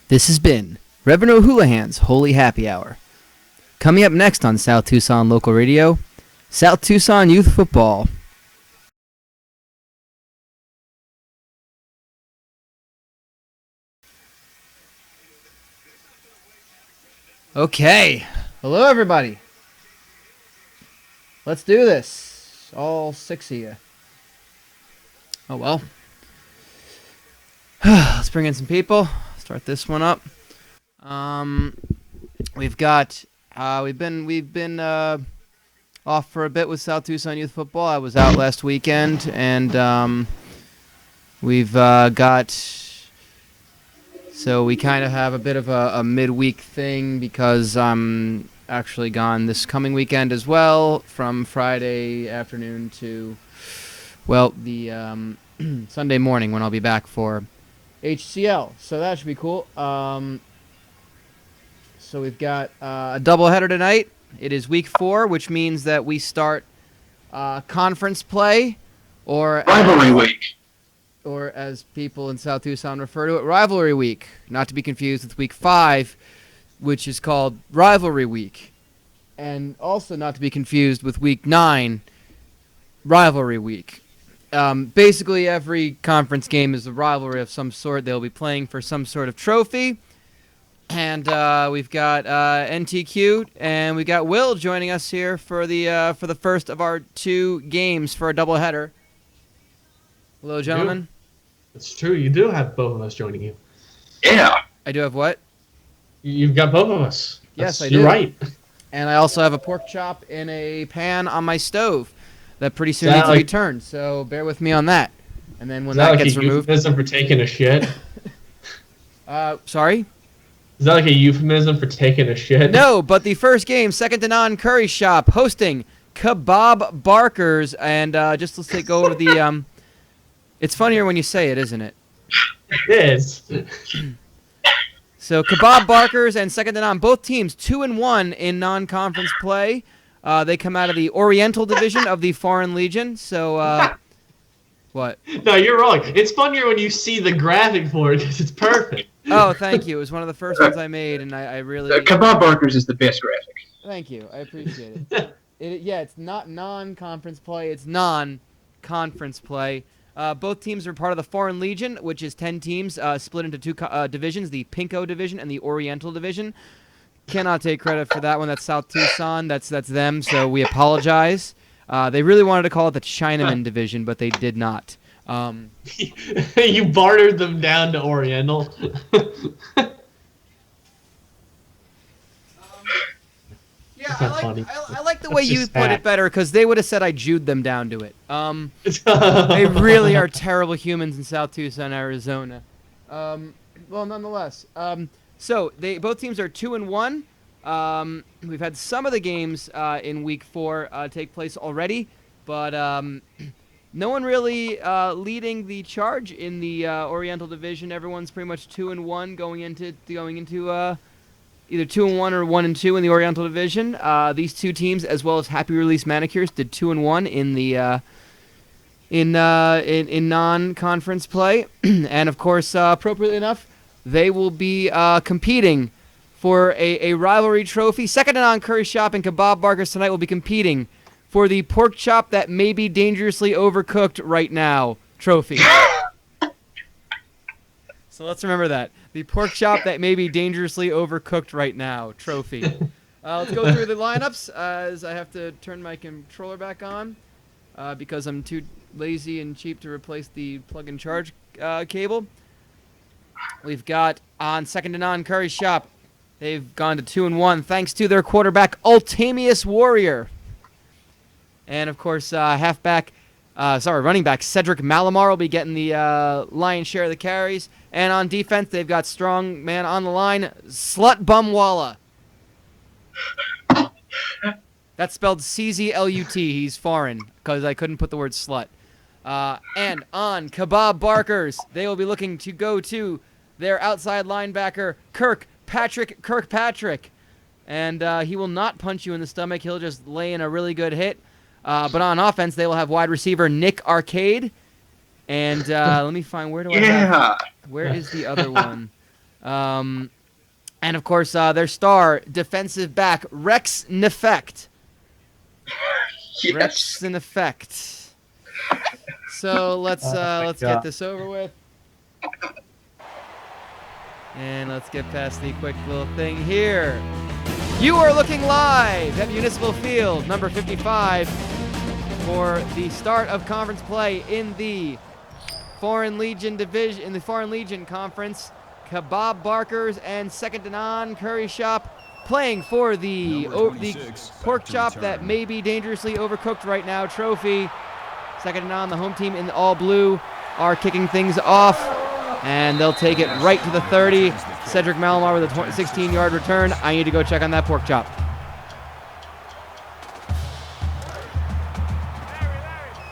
This has been Reverend O'Houlihan's Holy Happy Hour. Coming up next on South Tucson Local Radio, South Tucson Youth Football. Okay. Hello, everybody. Let's do this. All 6 of you. Oh, well. Let's bring in some people. Start this one up. We've been off for a bit with South Tucson Youth Football. I was out last weekend, and we've got. So we kind of have a bit of a midweek thing because I'm actually gone this coming weekend as well, from Friday afternoon to, well, the Sunday morning when I'll be back for HCL. So that should be cool. So we've got a doubleheader tonight. It is week 4, which means that we start conference play, or rivalry week. Or as people in South Tucson refer to it, rivalry week. Not to be confused with week 5, which is called rivalry week. And also not to be confused with week 9, rivalry week. Basically, every conference game is a rivalry of some sort. They'll be playing for some sort of trophy. And we've got NTQ, and we've got Will joining us here for the first of our 2 games for a doubleheader. Hello, gentlemen. It's true. You do have both of us joining you. Yeah. I do have what? You've got both of us. Yes, I do. You're right. And I also have a pork chop in a pan on my stove that pretty soon needs to be turned. So bear with me on that. And then when that gets removed, is that like a euphemism for taking a shit? Sorry? Is that like a euphemism for taking a shit? No, but the first game, second to Naan Curry Shop, hosting Kebab Barkers, and just let's go over the. It's funnier when you say it, isn't it? It is. So Kebab Barkers and second to Naan, both teams 2-1 in non-conference play. They come out of the Oriental Division of the Foreign Legion. So what? No, you're wrong. It's funnier when you see the graphic for it because it's perfect. Oh, thank you. It was one of the first ones I made, and I really. Kebab Barkers is the best graphic. Thank you. I appreciate it. It's not non-conference play. It's non-conference play. Both teams are part of the Foreign Legion, which is 10 teams split into 2 divisions, the Pinko Division and the Oriental Division. Cannot take credit for that one. That's South Tucson. That's them, so we apologize. They really wanted to call it the Chinaman Division, but they did not. You bartered them down to Oriental. Yeah, I like the way you put it better, because they would have said I Jewed them down to it. They really are terrible humans in South Tucson, Arizona. Well, nonetheless. So both teams are 2-1. We've had some of the games in week 4 take place already, but no one really leading the charge in the Oriental Division. Everyone's pretty much 2-1 going into either 2-1 or 1-2 in the Oriental Division. These 2 teams, as well as Happy Release Manicures, did 2-1 in the in non-conference play, and of course, appropriately enough, they will be competing for a rivalry trophy. Second to Naan Curry Shop and Kebab Barkers tonight will be competing for the pork chop that may be dangerously overcooked right now trophy. So let's remember that. The pork chop that may be dangerously overcooked right now trophy. Let's go through the lineups, as I have to turn my controller back on because I'm too lazy and cheap to replace the plug-in charge cable. We've got on second to Naan Curry Shop. They've gone to 2-1 thanks to their quarterback, Ultamius Warrior. And, of course, running back Cedric Malamar will be getting the lion's share of the carries. And on defense, they've got strong man on the line, Slut Bumwalla. That's spelled C-Z-L-U-T. He's foreign because I couldn't put the word slut. And on Kebab Barkers, they will be looking to go to their outside linebacker, Kirkpatrick. And he will not punch you in the stomach. He'll just lay in a really good hit. But on offense, they will have wide receiver Nick Arcade. And let me find, where is the other one? And of course, their star, defensive back, Rex Neffect. Yes. Rex in effect. So let's get this over with. And let's get past the quick little thing here. You are looking live at Municipal Field, number 55, for the start of conference play in the Foreign Legion division, in the Foreign Legion Conference. Kebab Barkers and Second to Naan Curry Shop playing for the pork chop that may be dangerously overcooked right now trophy. Second to Naan, the home team in all blue, are kicking things off. And they'll take it right to the 30. Cedric Malamar with a 16-yard return. I need to go check on that pork chop.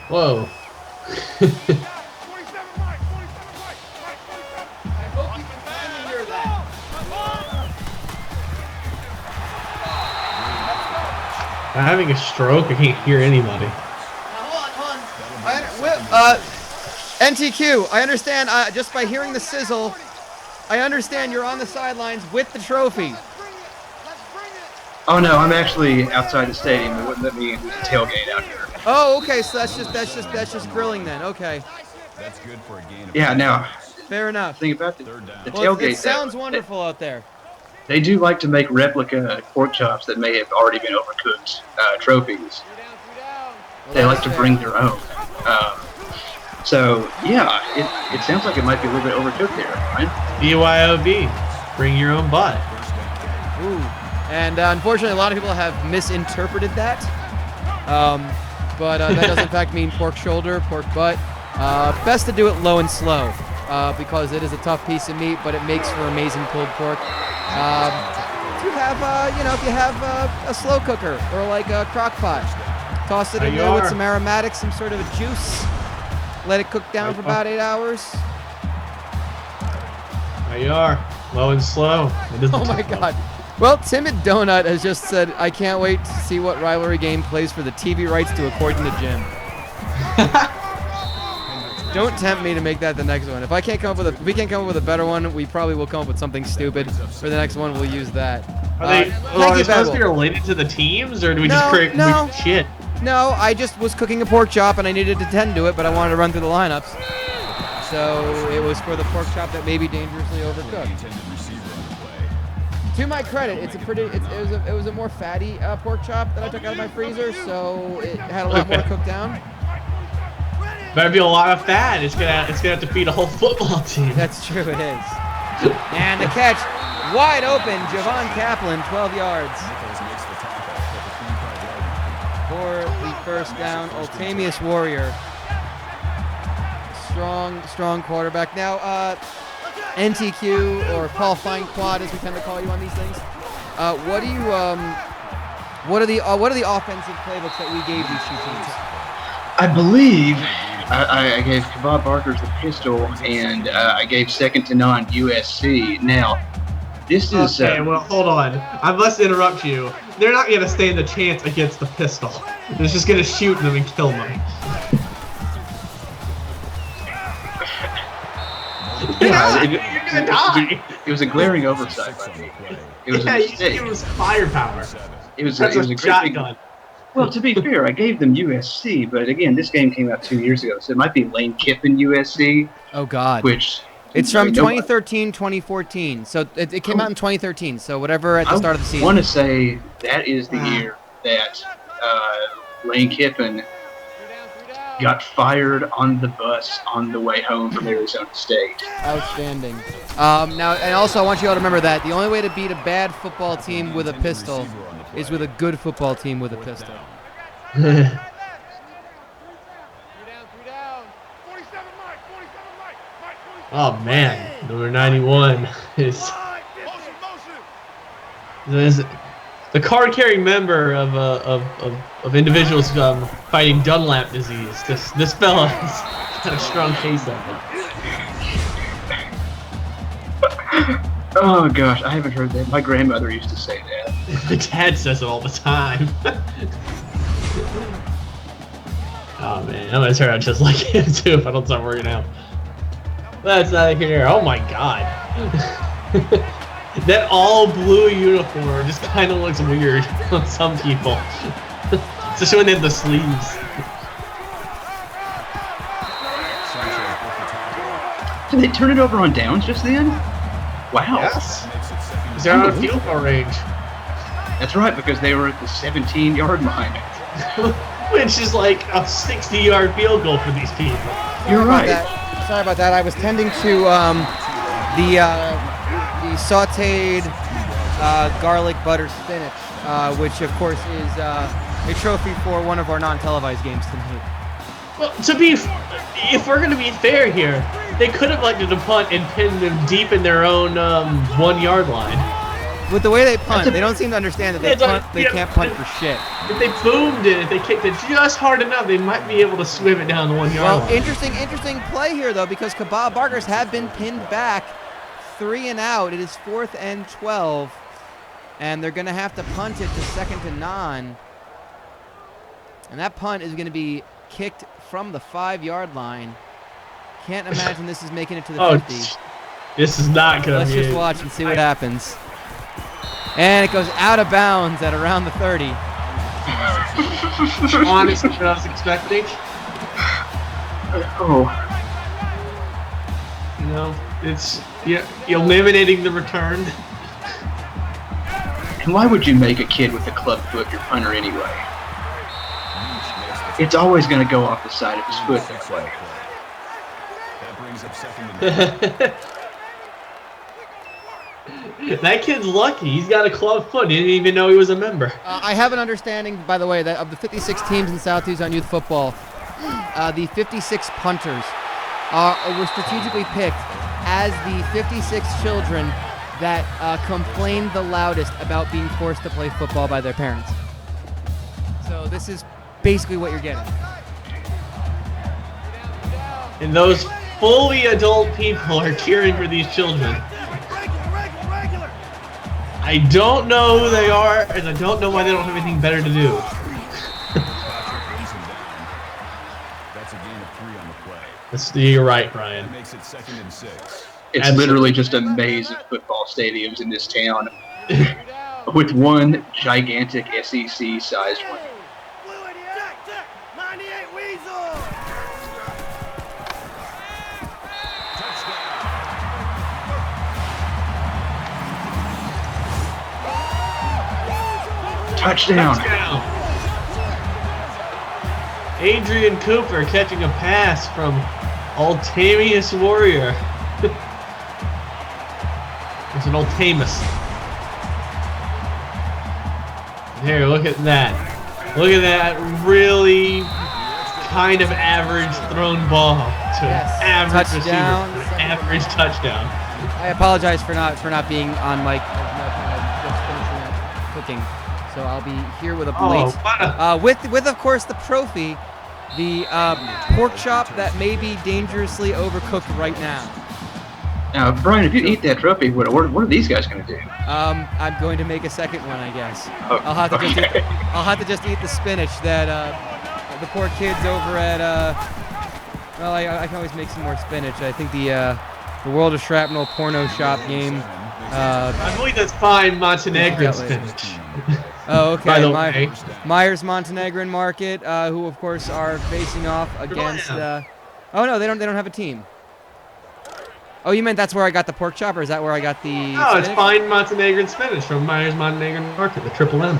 Whoa. I hope you can finally hear that. I'm having a stroke. I can't hear anybody. Hold on. NTQ, I understand, just by hearing the sizzle, I understand you're on the sidelines with the trophy. Oh no, I'm actually outside the stadium. They wouldn't let me into the tailgate out here. Oh, okay, so that's just grilling then. Okay. That's good for a gain of Yeah, now, Fair enough. think about the Well, tailgate. it sounds wonderful out there. They do like to make replica pork chops that may have already been overcooked trophies. They like to bring their own. So, yeah, it sounds like it might be a little bit overcooked there, right? BYOB. Bring your own butt. Ooh. And unfortunately, a lot of people have misinterpreted that. But that does in fact mean pork shoulder, pork butt. Best to do it low and slow because it is a tough piece of meat, but it makes for amazing pulled pork. If you have, if you have a slow cooker or like a crock pot, toss it in there with some aromatics, some sort of a juice. Let it cook down for about 8 hours. There you are. Low and slow. Oh my God. Well, Timid Donut has just said, I can't wait to see what rivalry game plays for the TV rights to According to Jim. Don't tempt me to make that the next one. If we can't come up with a better one, we probably will come up with something stupid. For the next one, we'll use that. Are they supposed to be related to the teams, or do we just create weird shit? No, I just was cooking a pork chop and I needed to tend to it, but I wanted to run through the lineups. So it was for the pork chop that may be dangerously overcooked. To my credit, it was a more fatty pork chop that I took out of my freezer, so it had a lot more cooked down. Better be a lot of fat. It's gonna have to feed a whole football team. That's true, it is. And the catch, wide open, Javon Kaplan, 12 yards. For the first down, Ultamius Warrior. Strong quarterback. Now, NTQ or Paul Fine Quad, as we tend to call you on these things. What are the offensive playbooks that we gave these two teams? I believe I gave Kebab Barkers the pistol, and I gave Second to Naan USC. Now, this is... Okay, well, hold on. I must interrupt you. They're not going to stand a chance against the pistol. They're just going to shoot them and kill them. Yeah, you're going to die. It was a glaring oversight by me. It was a mistake. It was firepower. It was That's a a great shotgun. Well, to be fair, I gave them USC, but again, this game came out 2 years ago, so it might be Lane Kiffin USC. Oh God! Which it's from 2013, 2014. So it came out in 2013. So whatever at the start of the season. I want to say that is the year that Lane Kiffin got fired on the bus on the way home from Arizona State. Outstanding. Now, and also I want you all to remember that the only way to beat a bad football team with a pistol is with a good football team with a pistol. Oh man, number 91 is the card-carrying member of individuals fighting Dunlap disease. This fella has got a strong case of it. Oh gosh, I haven't heard that. My grandmother used to say that. My dad says it all the time. Oh man, I'm gonna turn out just like him too if I don't start working out. That's not here. Oh my god. That all blue uniform just kind of looks weird on some people. Especially when they have the sleeves. Did they turn it over on downs just then? Wow. Yes. They're on a field goal range. That's right, because they were at the 17-yard line. Which is like a 60-yard field goal for these people. You're right. Sorry about that. I was tending to the sautéed garlic butter spinach, which of course is a trophy for one of our non-televised games tonight. Well, if we're going to be fair here, they could have elected to punt and pinned them deep in their own 1-yard line. With the way they punt, they don't seem to understand that they can't punt for shit. If they boomed it, if they kicked it just hard enough, they might be able to swim it down the 1-yard line. Interesting play here, though, because Kebab Barkers have been pinned back 3 and out. It is 4th and 12, and they're going to have to punt it to 2nd and 9. And that punt is going to be kicked from the 5-yard line. Can't imagine this is making it to the 50. This is not going to be. Let's just watch and see what happens. And it goes out of bounds at around the 30. Honestly, what I was expecting. Oh. You know, it's eliminating the return. And why would you make a kid with a club foot your punter anyway? It's always going to go off the side of his foot that way. That brings up 2nd and 9. That kid's lucky. He's got a club foot. He didn't even know he was a member. I have an understanding, by the way, that of the 56 teams in South Tucson Youth Football, the 56 punters were strategically picked as the 56 children that complained the loudest about being forced to play football by their parents. So this is basically what you're getting. And those fully adult people are cheering for these children. I don't know who they are, and I don't know why they don't have anything better to do. That's a gain of 3 on the play. You're right, Brian. That makes it 2nd and 6. It's literally just a maze of football stadiums in this town, with one gigantic SEC-sized one. Touchdown. Adrian Cooper catching a pass from Altamius Warrior. It's an Altamus. Here, look at that. Look at that really kind of average thrown ball to an average touchdown. receiver for an average touchdown. I apologize for not being on mic. Just finishing up cooking. So I'll be here with a plate, with of course the trophy, the pork chop that may be dangerously overcooked right now. Now, Brian, if you eat that trophy, what are these guys going to do? I'm going to make a second one, I guess. Oh, I'll have to just eat the spinach that the poor kids over at. Well, I can always make some more spinach. I think the World of Shrapnel porno shop game. I believe that's fine Montenegrin spinach. Oh, okay. By the way. Myers Montenegrin Market, who of course are facing off against. Oh no, they don't have a team. Oh, you meant that's where I got the pork chop, or is that where I got the? No, spinach? It's fine Montenegrin spinach from Myers Montenegrin Market, the Triple M.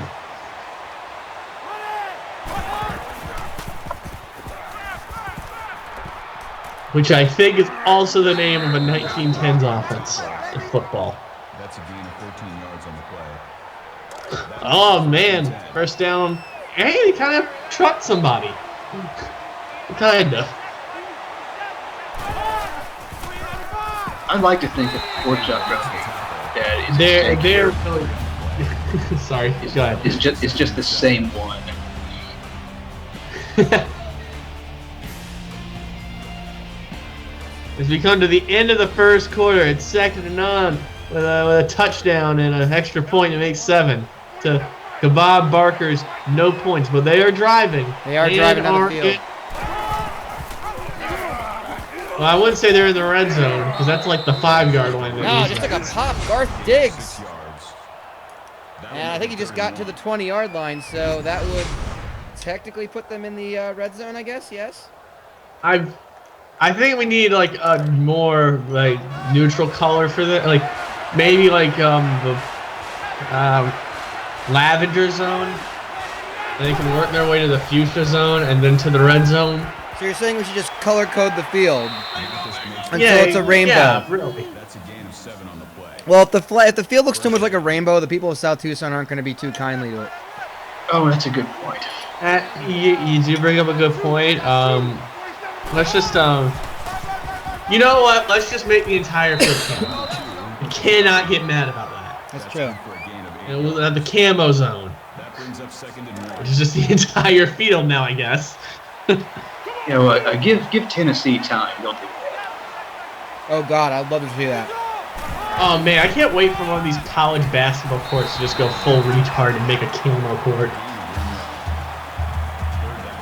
Which I think is also the name of a 1910s offense in football. That's a gain of 14 yards on the play. Oh man, first down. Hey, he kind of trucked somebody. Kind of. I'd like to think that the pork chop trophy is they're really sorry. Go ahead. It's just the same one. As we come to the end of the first quarter, it's 2nd and 9 with a touchdown and an extra point to make 7 to Kebab Barkers. No points, but they are driving. They are driving down the field. Well, I wouldn't say they're in the red zone because that's like the 5-yard line. No, just like a pop. Garth Diggs. And I think he just got to the 20-yard line, so that would technically put them in the red zone, I guess. Yes. I think we need like a more like neutral color for that. Like maybe like the lavender zone. They can work their way to the fuchsia zone and then to the red zone. So you're saying we should just color code the field until it's a rainbow? Yeah, really. That's a gain of 7 on the play. Well, if the field looks too much like a rainbow, the people of South Tucson aren't going to be too kindly to it. Oh, that's a good point. You do bring up a good point. Let's just you know what? Let's just make the entire field camo. You cannot get mad about that. That's true. And we'll have the camo zone, which is just the entire field now, I guess. You know what? Give Tennessee time. Don't do that. Oh God, I'd love to see that. Oh man, I can't wait for one of these college basketball courts to just go full retard and make a camo court.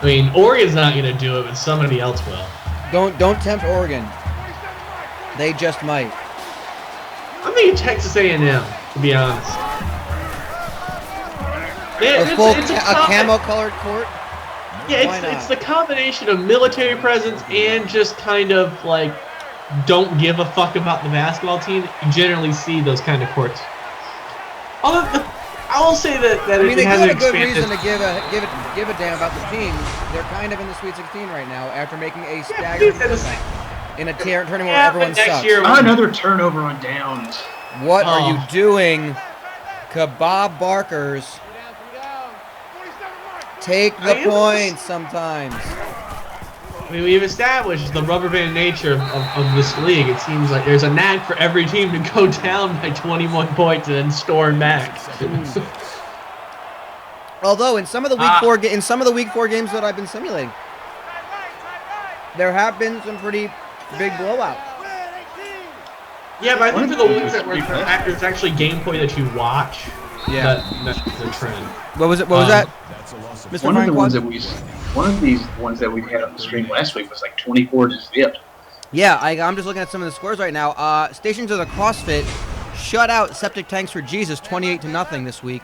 I mean, Oregon's not gonna do it, but somebody else will. Don't tempt Oregon. They just might. I'm thinking Texas A&M, to be honest. A camo-colored court. Yeah, it's the combination of military presence and just kind of like don't give a fuck about the basketball team. You generally see those kind of courts. I will say that I mean, they has got a an good expanded... reason to give a damn about the team. They're kind of in the Sweet 16 right now after making a staggering comeback in a tournament where everyone sucks. Another turnover on downs. What are you doing, Kebab Barkers? Take the points sometimes. I mean, we've established the rubber band nature of this league. It seems like there's a knack for every team to go down by 21 points and then storm back. Although in some of the week 4 games that I've been simulating, there have been some pretty big blowouts. Yeah, but I think for the ones that were there's actually gameplay that you watch. Yeah, that's the trend. What was it? What was that? Mr. One of these ones that we had on the stream last week was like 24-0. Yeah, I'm just looking at some of the scores right now. Stations of the CrossFit shut out Septic Tanks for Jesus 28-0 this week.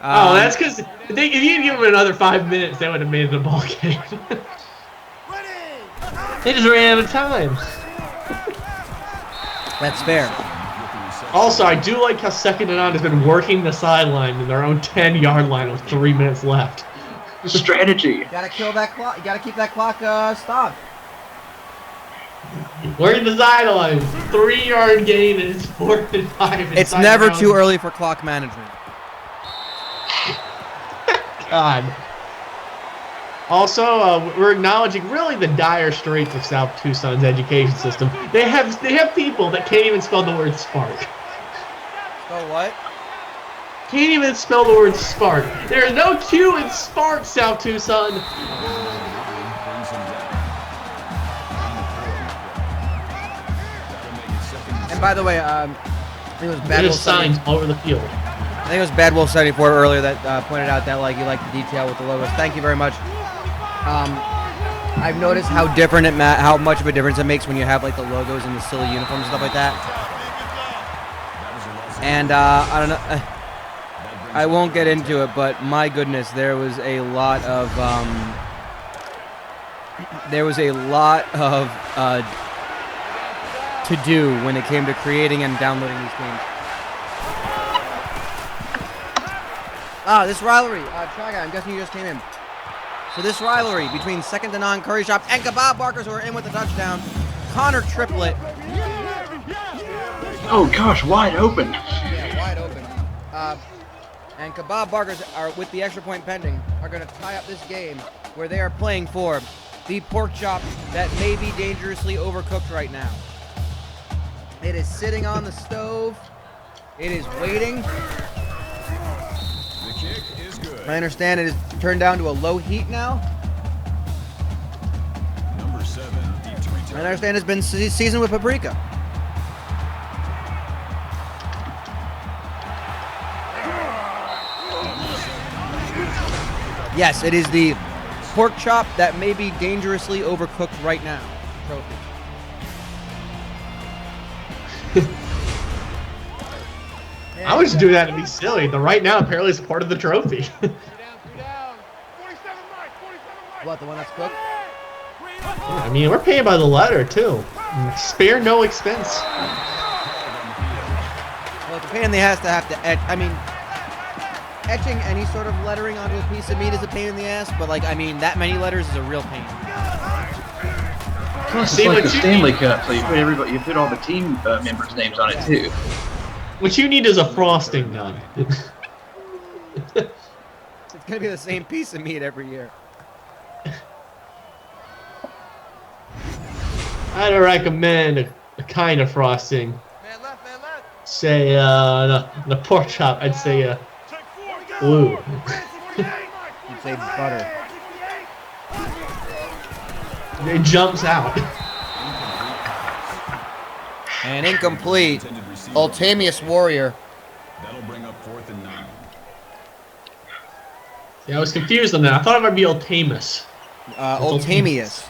That's because if you'd given them another 5 minutes, they would have made the ball game. They just ran out of time. That's fair. Also, I do like how Second and On has been working the sideline in their own 10-yard line with 3 minutes left. Strategy. You gotta kill that clock. You gotta keep that clock stopped. Working the sideline. 3-yard gain and it's 4th and 5. It's never too early for clock management. God. Also, we're acknowledging really the dire straits of South Tucson's education system. They have people that can't even spell the word spark. Oh, what? Can't even spell the word spark. There is no Q in spark, South Tucson. And by the way, I think it was Bad There's signs all over the field. I think it was Bad Wolf 74 earlier that pointed out that you like the detail with the logos. Thank you very much. I've noticed how how much of a difference it makes when you have like the logos and the silly uniforms and stuff like that. And I don't know, I won't get into it, but my goodness, there was a lot of to do when it came to creating and downloading these games. This rivalry, Try Guy, I'm guessing you just came in. So this rivalry between Second to Naan Curry Shop and Kebab Barkers, who are in with the touchdown. Connor Triplett. Oh gosh, wide open. Yeah, wide open. And Kebab Barkers are, with the extra point pending, are going to tie up this game where they are playing for the pork chop that may be dangerously overcooked right now. It is sitting on the stove. It is waiting. I understand it is turned down to a low heat now. Number 7, deep to return. I understand it's been seasoned with paprika. Yes, it is the pork chop that may be dangerously overcooked right now. Trophy. I was just doing that to be silly. The right now apparently is part of the trophy. What, the one that's cooked? I mean, we're paying by the letter, too. Spare no expense. Well, it's a pain in the ass to have to etch. I mean, etching any sort of lettering onto a piece of meat is a pain in the ass, but, like, I mean, that many letters is a real pain. Plus, it's like the Stanley Cup, so you put everybody, you put all the team members' names on it, too. What you need is a frosting gun. It's gonna be the same piece of meat every year. I'd recommend a kind of frosting. Man left. Say, the pork chop, I'd say, blue. You'd say butter. It jumps out. And incomplete. Ultamius Warrior. That'll bring up 4th and 9. Yeah, I was confused on that. I thought it might be Ultamus. Ultamius.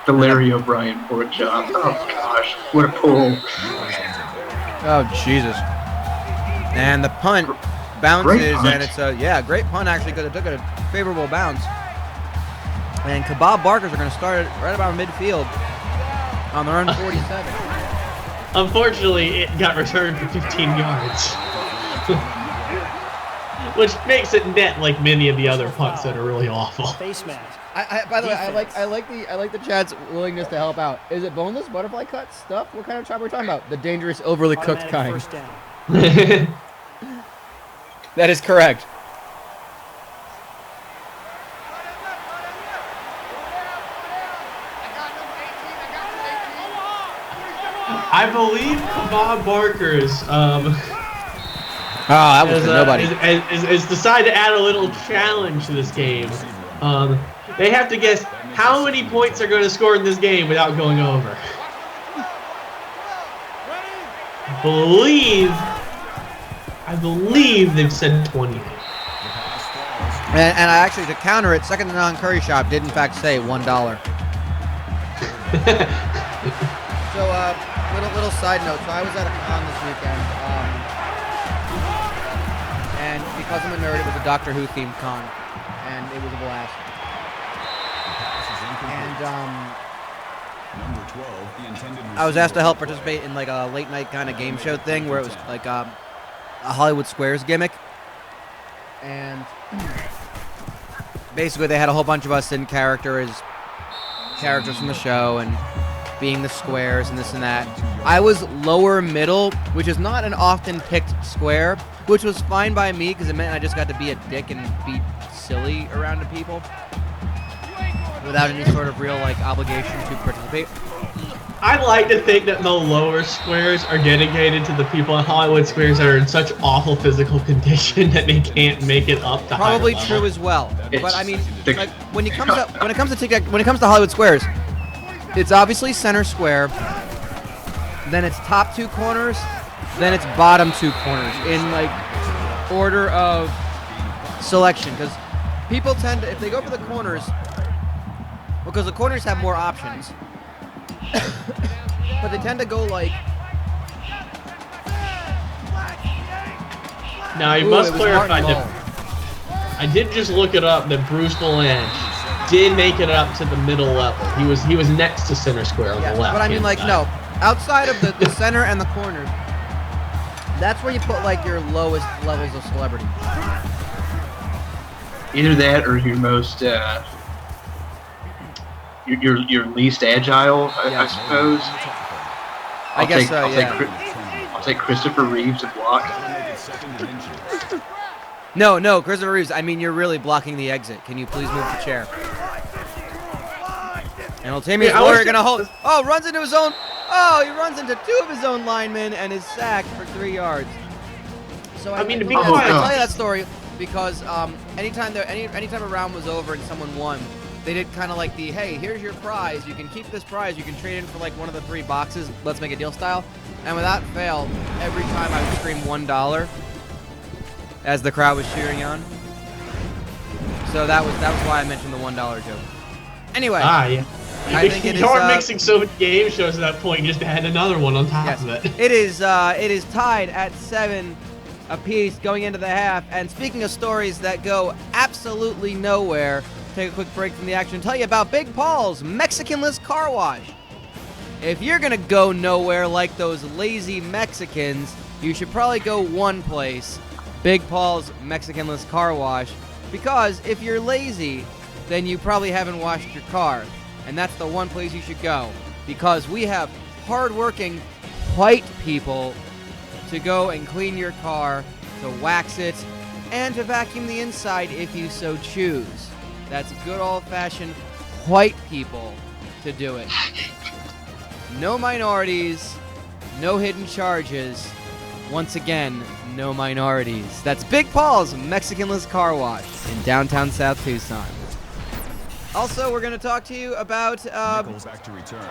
The Larry O'Brien pork chop. Oh gosh, what a pull! Oh Jesus! And the punt bounces, and it's a great punt actually because it took a favorable bounce. And Kebab Barkers are going to start right about midfield on their own 47. Unfortunately, it got returned for 15 yards. Which makes it net like many of the other punts that are really awful. Face mask. By the way, I like the chat's willingness to help out. Is it boneless, butterfly cut stuff? What kind of chop are we talking about? The dangerous, overly cooked kind. First down. That is correct. I believe Kebab Barkers that was for nobody. Is decided to add a little challenge to this game. They have to guess how many points they're going to score in this game without going over. I believe they've said 20. And I actually, to counter it, Second to Naan Curry Shop did in fact say $1. So, little side note. So I was at a con this weekend, and because I'm a nerd, it was a Doctor Who themed con, and it was a blast. And Number 12, the intended I was asked to help participate in like a late night kind of game show thing where it was like a Hollywood Squares gimmick, and basically they had a whole bunch of us in character as characters from the show and being the squares and this and that. I was lower middle, which is not an often picked square, which was fine by me because it meant I just got to be a dick and be silly around the people without any sort of real like obligation to participate. I'd like to think that the lower squares are dedicated to the people in Hollywood Squares that are in such awful physical condition that they can't make it up to Probably higher true level. as well. But I mean, like when it comes to Hollywood Squares, it's obviously center square, then it's top two corners, then it's bottom two corners in like order of selection. Because people tend to, if they go for the corners, because the corners have more options, but they tend to go like. Now you must clarify that I did just look it up that Bruce Valanche did make it up to the middle level. He was next to center square on the left. But I mean, like, no, outside of the center and the corners, that's where you put like your lowest levels of celebrity. Either that or your most, your least agile, I suppose. I guess so, I'll take Christopher Reeves to block. No, Christopher Reeves. I mean, you're really blocking the exit. Can you please move the chair? And Ultamius Warrior gonna hold. Oh, runs into his own. Oh, he runs into two of his own linemen and is sacked for 3 yards. So I mean, to be honest, I tell you that story because anytime a round was over and someone won, they did kind of like the, hey, here's your prize. You can keep this prize. You can trade in for like one of the 3 boxes. Let's make a deal style. And without fail, every time I would scream $1 as the crowd was cheering on. So that was why I mentioned the $1 joke. Anyway. Yeah. I think it is. You're mixing so many game shows at that point. You just add another one on top of it. It is tied at 7 apiece going into the half. And speaking of stories that go absolutely nowhere, take a quick break from the action and tell you about Big Paul's Mexican-less car wash. If you're gonna go nowhere like those lazy Mexicans, you should probably go one place, Big Paul's Mexican-less car wash, because if you're lazy, then you probably haven't washed your car, and that's the one place you should go, because we have hard-working white people to go and clean your car, to wax it, and to vacuum the inside if you so choose. That's good old-fashioned white people to do it. No minorities, no hidden charges. Once again, no minorities. That's Big Paul's Mexican-less car wash in downtown South Tucson. Also, we're going to talk to you about Back to return.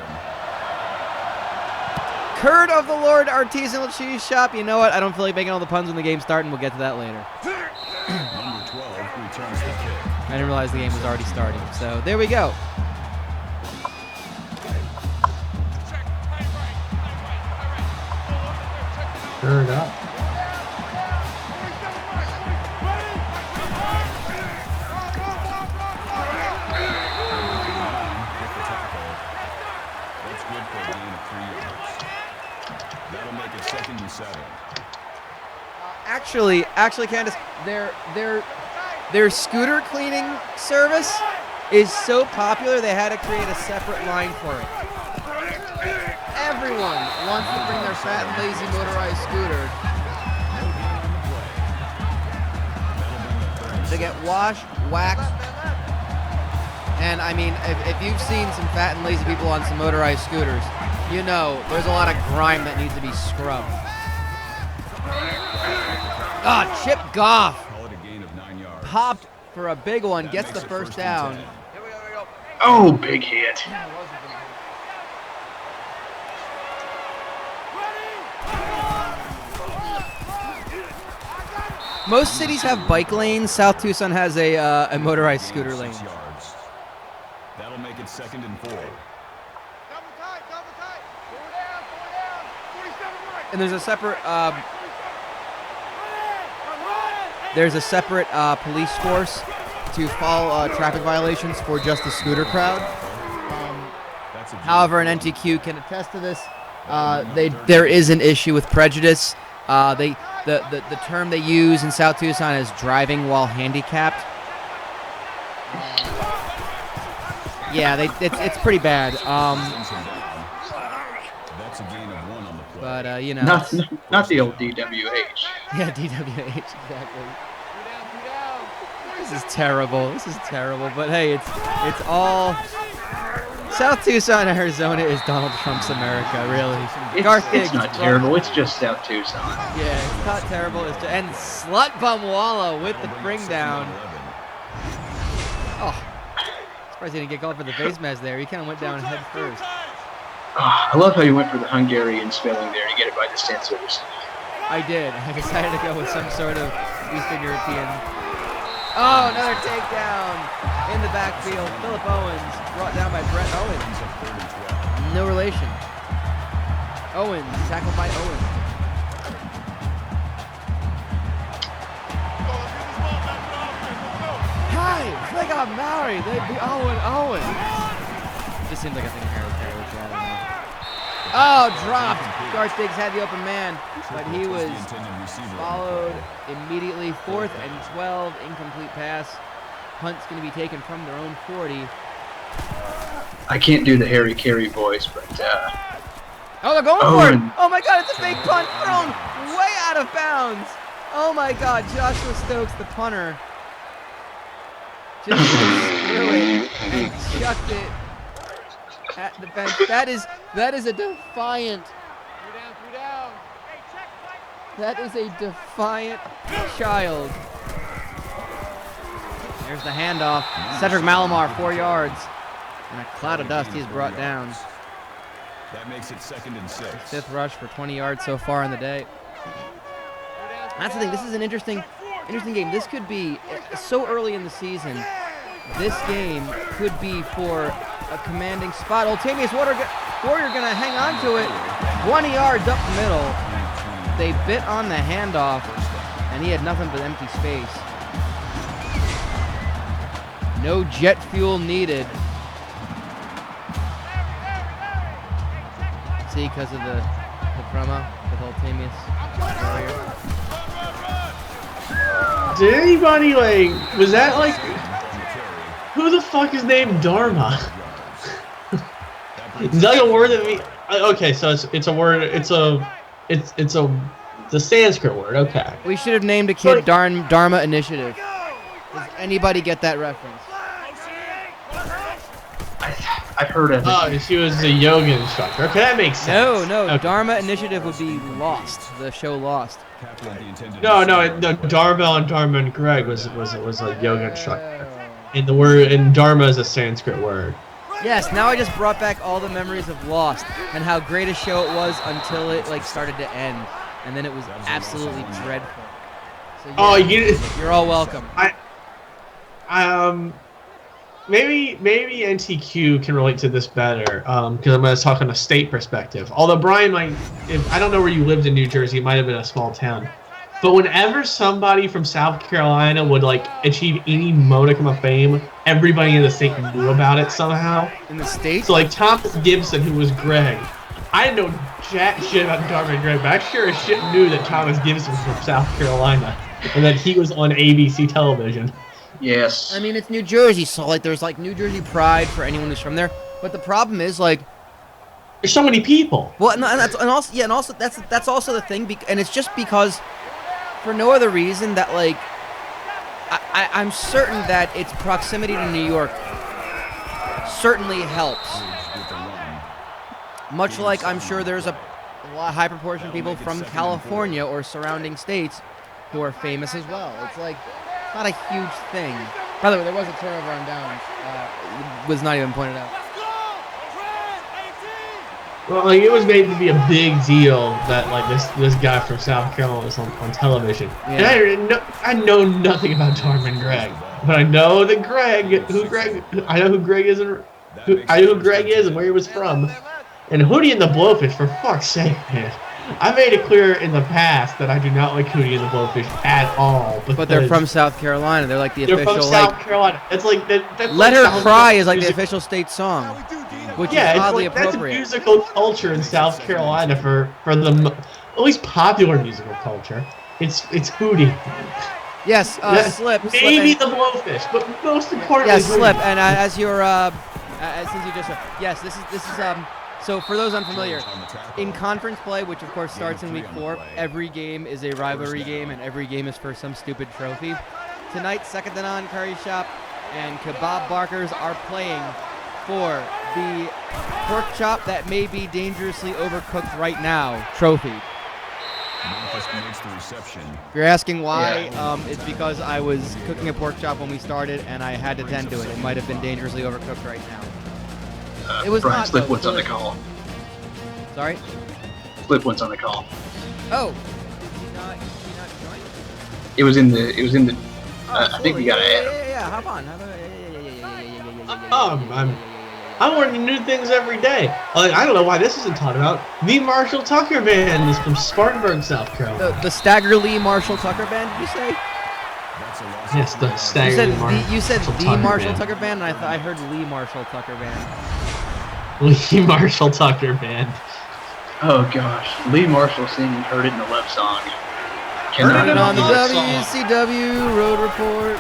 Curd of the Lord Artisanal Cheese Shop. You know what? I don't feel like making all the puns when the game's starting. We'll get to that later. Number 12 returns the kick. I didn't realize the game was already starting. So there we go. Curd up. That's good for a gain of 3 yards. That'll make it 2nd and 7. Actually, Candace, their scooter cleaning service is so popular they had to create a separate line for it. Everyone wants to bring their fat and lazy motorized scooter to get washed, waxed, and I mean, if you've seen some fat and lazy people on some motorized scooters, you know there's a lot of grime that needs to be scrubbed. Chip Goff Call it a gain of 9 yards. popped for a big one, gets the first down. Oh, big hit. Most cities have bike lanes. South Tucson has a motorized scooter lane. 6 yards. That'll make it 2nd and 4. And there's a separate police force to follow traffic violations for just the scooter crowd. However, an NTQ can attest to this. There is an issue with prejudice. The term they use in South Tucson is driving while handicapped. Yeah, it's pretty bad. That's a gain of 1 on the play. But you know, Not the old DWH. yeah, DWH exactly. This is terrible. But hey, it's all. South Tucson, Arizona is Donald Trump's America, really. It's not terrible. It's just South Tucson. Yeah, it's not terrible. And Slut Bum Walla with the bring down. Oh, surprised he didn't get called for the face mask there. He kind of went down head first. I love how you went for the Hungarian spelling there to get it by the censors. I did. I decided to go with some sort of Eastern European. Oh, another takedown in the backfield. Philip Owens brought down by Brett Owens. No relation. Owens, tackled by Owens. Hi, they got married. They be Owens. Just seems like a thing Harry Carey would try. I don't know. Oh, dropped. Garth Diggs had the open man, but he was followed immediately. 4th and 12, incomplete pass. Punt's going to be taken from their own 40. I can't do the Harry Carey voice, but Oh, they're going for it! Oh my God, it's a fake punt thrown way out of bounds. Oh my God, Joshua Stokes, the punter, just threw it and chucked it at the bench. That is a defiant. That is a defiant child. There's the handoff. Cedric Malamar, 4 yards. And a cloud of dust he's brought down. That makes it 2nd and 6. 5th rush for 20 yards so far in the day. That's the thing. This is an interesting game. This could be so early in the season. this game could be for a commanding spot. Ultimius Warrior gonna hang on to it. 20 yards up the middle. They bit on the handoff, and he had nothing but empty space. No jet fuel needed. See, because of the promo with Ultimius Warrior. Did anybody was that who the fuck is named Dharma? Is that a word that we? Okay, so it's a word. It's the Sanskrit word. Okay. We should have named a kid Dharma Initiative. Does anybody get that reference? I've heard of it. Oh, she was a yoga instructor. Okay, that makes sense. No. Okay. Dharma Initiative would be Lost. The show Lost. No. Darvel and Dharma and Greg was a yoga instructor, and Dharma is a Sanskrit word. Yes. Now I just brought back all the memories of Lost and how great a show it was until it started to end, and then it was absolutely dreadful. So, yeah, you're all welcome. Maybe NTQ can relate to this better, because I'm going to talk on a state perspective. Although Brian I don't know where you lived in New Jersey, it might have been a small town. But whenever somebody from South Carolina would achieve any modicum of fame, everybody in the state knew about it somehow. In the state? So Thomas Gibson, who was Greg, I didn't know jack shit about Dharma and Greg, but I sure as shit knew that Thomas Gibson was from South Carolina, and that he was on ABC television. Yes. I mean, it's New Jersey, so there's New Jersey pride for anyone who's from there. But the problem is there's so many people. Well, and also that's also the thing, and it's just because, for no other reason, that I'm certain that its proximity to New York certainly helps. Much like I'm sure there's a high proportion of people from California or surrounding states who are famous as well. It's not a huge thing. By the way, there was a turnover on downs. Was not even pointed out. Well, it was made to be a big deal that this guy from South Carolina was on television. Yeah. And I know nothing about Dharma and Greg, but I know that I know who Greg is and where he was from. And Hootie and the Blowfish, for fuck's sake, man. I made it clear in the past that I do not like Hootie and the Blowfish at all. But they're from South Carolina. They're the official. They're from South Carolina. It's that's Let Her Cry is the official state song, which is oddly appropriate. That's musical culture in South Carolina for the at least popular musical culture. It's Hootie. Yes, Slip. Maybe the Blowfish, but most importantly, yes, Slip. And as you're since you just yes, this is So for those unfamiliar, in conference play, which of course starts in week 4, every game is a rivalry game, and every game is for some stupid trophy. Tonight, Second to Naan Curry Shop and Kebab Barkers are playing for the pork chop that may be dangerously overcooked right now trophy. If you're asking why, it's because I was cooking a pork chop when we started, and I had to tend to it. It might have been dangerously overcooked right now. It was Brian not. Slipwood's on the call. Sorry? Slipwood's on the call. Oh. Did he not join? It was in the. I think we got to add him. Yeah. Hop on. I'm learning new things every day. I don't know why this isn't taught about. The Marshall Tucker Band is from Spartanburg, South Carolina. The Stagger Lee Marshall Tucker Band, did you say? Yes, the Stagger Lee Marshall. You said the Marshall Tucker Band, and I heard Lee Marshall Tucker Band. Lee Marshall Tucker Band. Oh gosh, Lee Marshall singing "Heard It in a Love Song." Heard it on the WCW Road Report.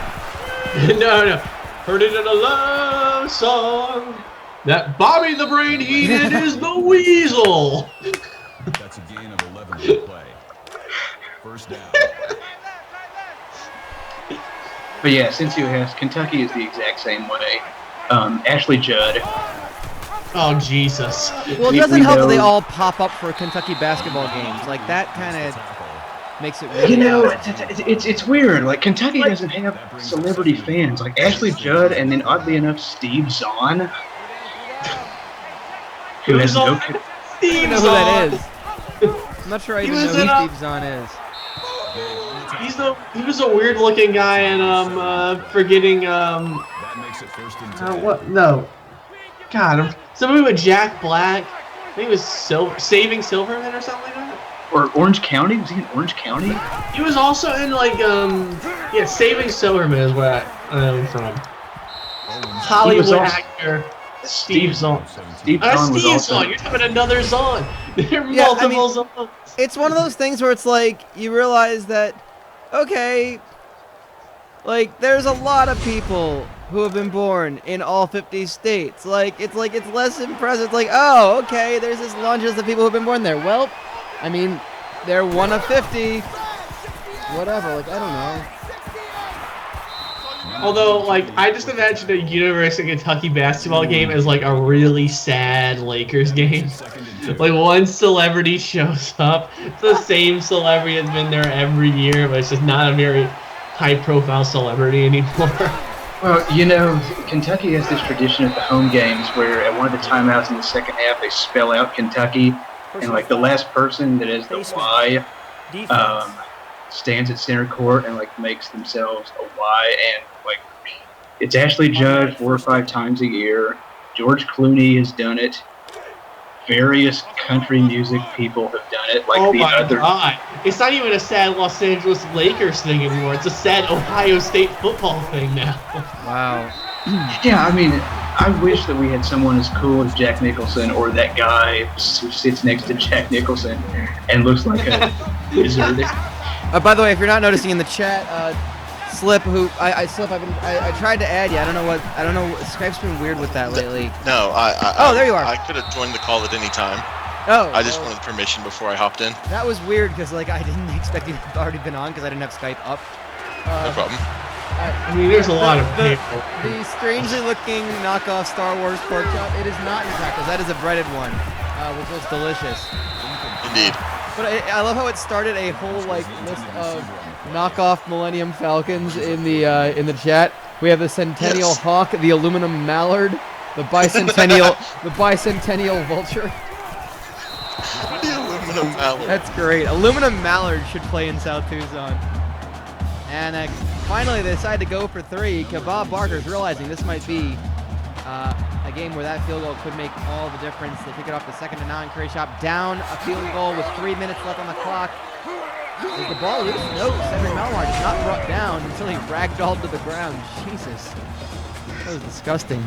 No. Heard it in a love song. That Bobby the Brain Heated is the Weasel. That's a gain of 11 to play. First down. But yeah, since you asked, Kentucky is the exact same way. Ashley Judd. Oh, Jesus. Well, it doesn't help that they all pop up for Kentucky basketball games. That kind of makes it really it's weird. Kentucky doesn't have celebrity fans. Ashley Judd and then, oddly enough, Steve Zahn. Who has no... I don't know who that is. I'm not sure I even know who Steve Zahn is. He's was a weird looking guy, and forgetting That makes it first and 10. what? No, God, somebody with Jack Black. I think it was Saving Silverman or something like that. Or Orange County? Was he in Orange County? He was also in like yeah, Saving Silverman is where I know him from. Hollywood actor Steve Zahn. Steve Zahn was Steve also. Zahn. You're talking another Zahn. There are Yeah, multiple Zahns. It's one of those things where it's like you realize that, okay, like there's a lot of people who have been born in all 50 states. It's less impressive. It's like, oh, okay, there's this laundry list of people who've been born there. Well, I mean, they're one of 50. Whatever. Like, I don't know. Although, like, I just imagine a University of Kentucky basketball game as like a really sad Lakers game. Like one celebrity shows up, it's the same celebrity that's been there every year, but it's just not a very high-profile celebrity anymore. Well, you know, Kentucky has this tradition at the home games where at one of the timeouts in the second half they spell out Kentucky, and like the last person that is the Y stands at center court and like makes themselves a Y, and like it's Ashley Judd 4 or 5 times a year. George Clooney has done it. Various country music people have done it. Like oh the my other. God! It's not even a sad Los Angeles Lakers thing anymore. It's a sad Ohio State football thing now. Wow. Yeah, I mean, I wish that we had someone as cool as Jack Nicholson, or that guy who sits next to Jack Nicholson and looks like a wizard. By the way, if you're not noticing in the chat, Slip, I tried to add you. I don't know. Skype's been weird with that lately. No, there you are. I could have joined the call at any time. Oh. I just wanted permission before I hopped in. That was weird because like I didn't expect you to have already been on because I didn't have Skype up. No problem. I mean, there's a lot of people. The strangely looking knockoff Star Wars pork chop. It is not in tacos. That is a breaded one, which was delicious. Indeed. But I love how it started a whole like list of knockoff Millennium Falcons in the chat. We have the Centennial Hawk, the Aluminum Mallard, the Bicentennial Vulture. The Aluminum Mallard. That's great. Aluminum Mallard should play in South Tucson. And finally, they decided to go for 3. Kebab Barker's realizing this might be a game where that field goal could make all the difference. They kick it off the second to Naan. Curry shop down a field goal with 3 minutes left on the clock. Is the ball loose? No, Cedric Malmar is not brought down until he ragdolled to the ground. Jesus. That was disgusting.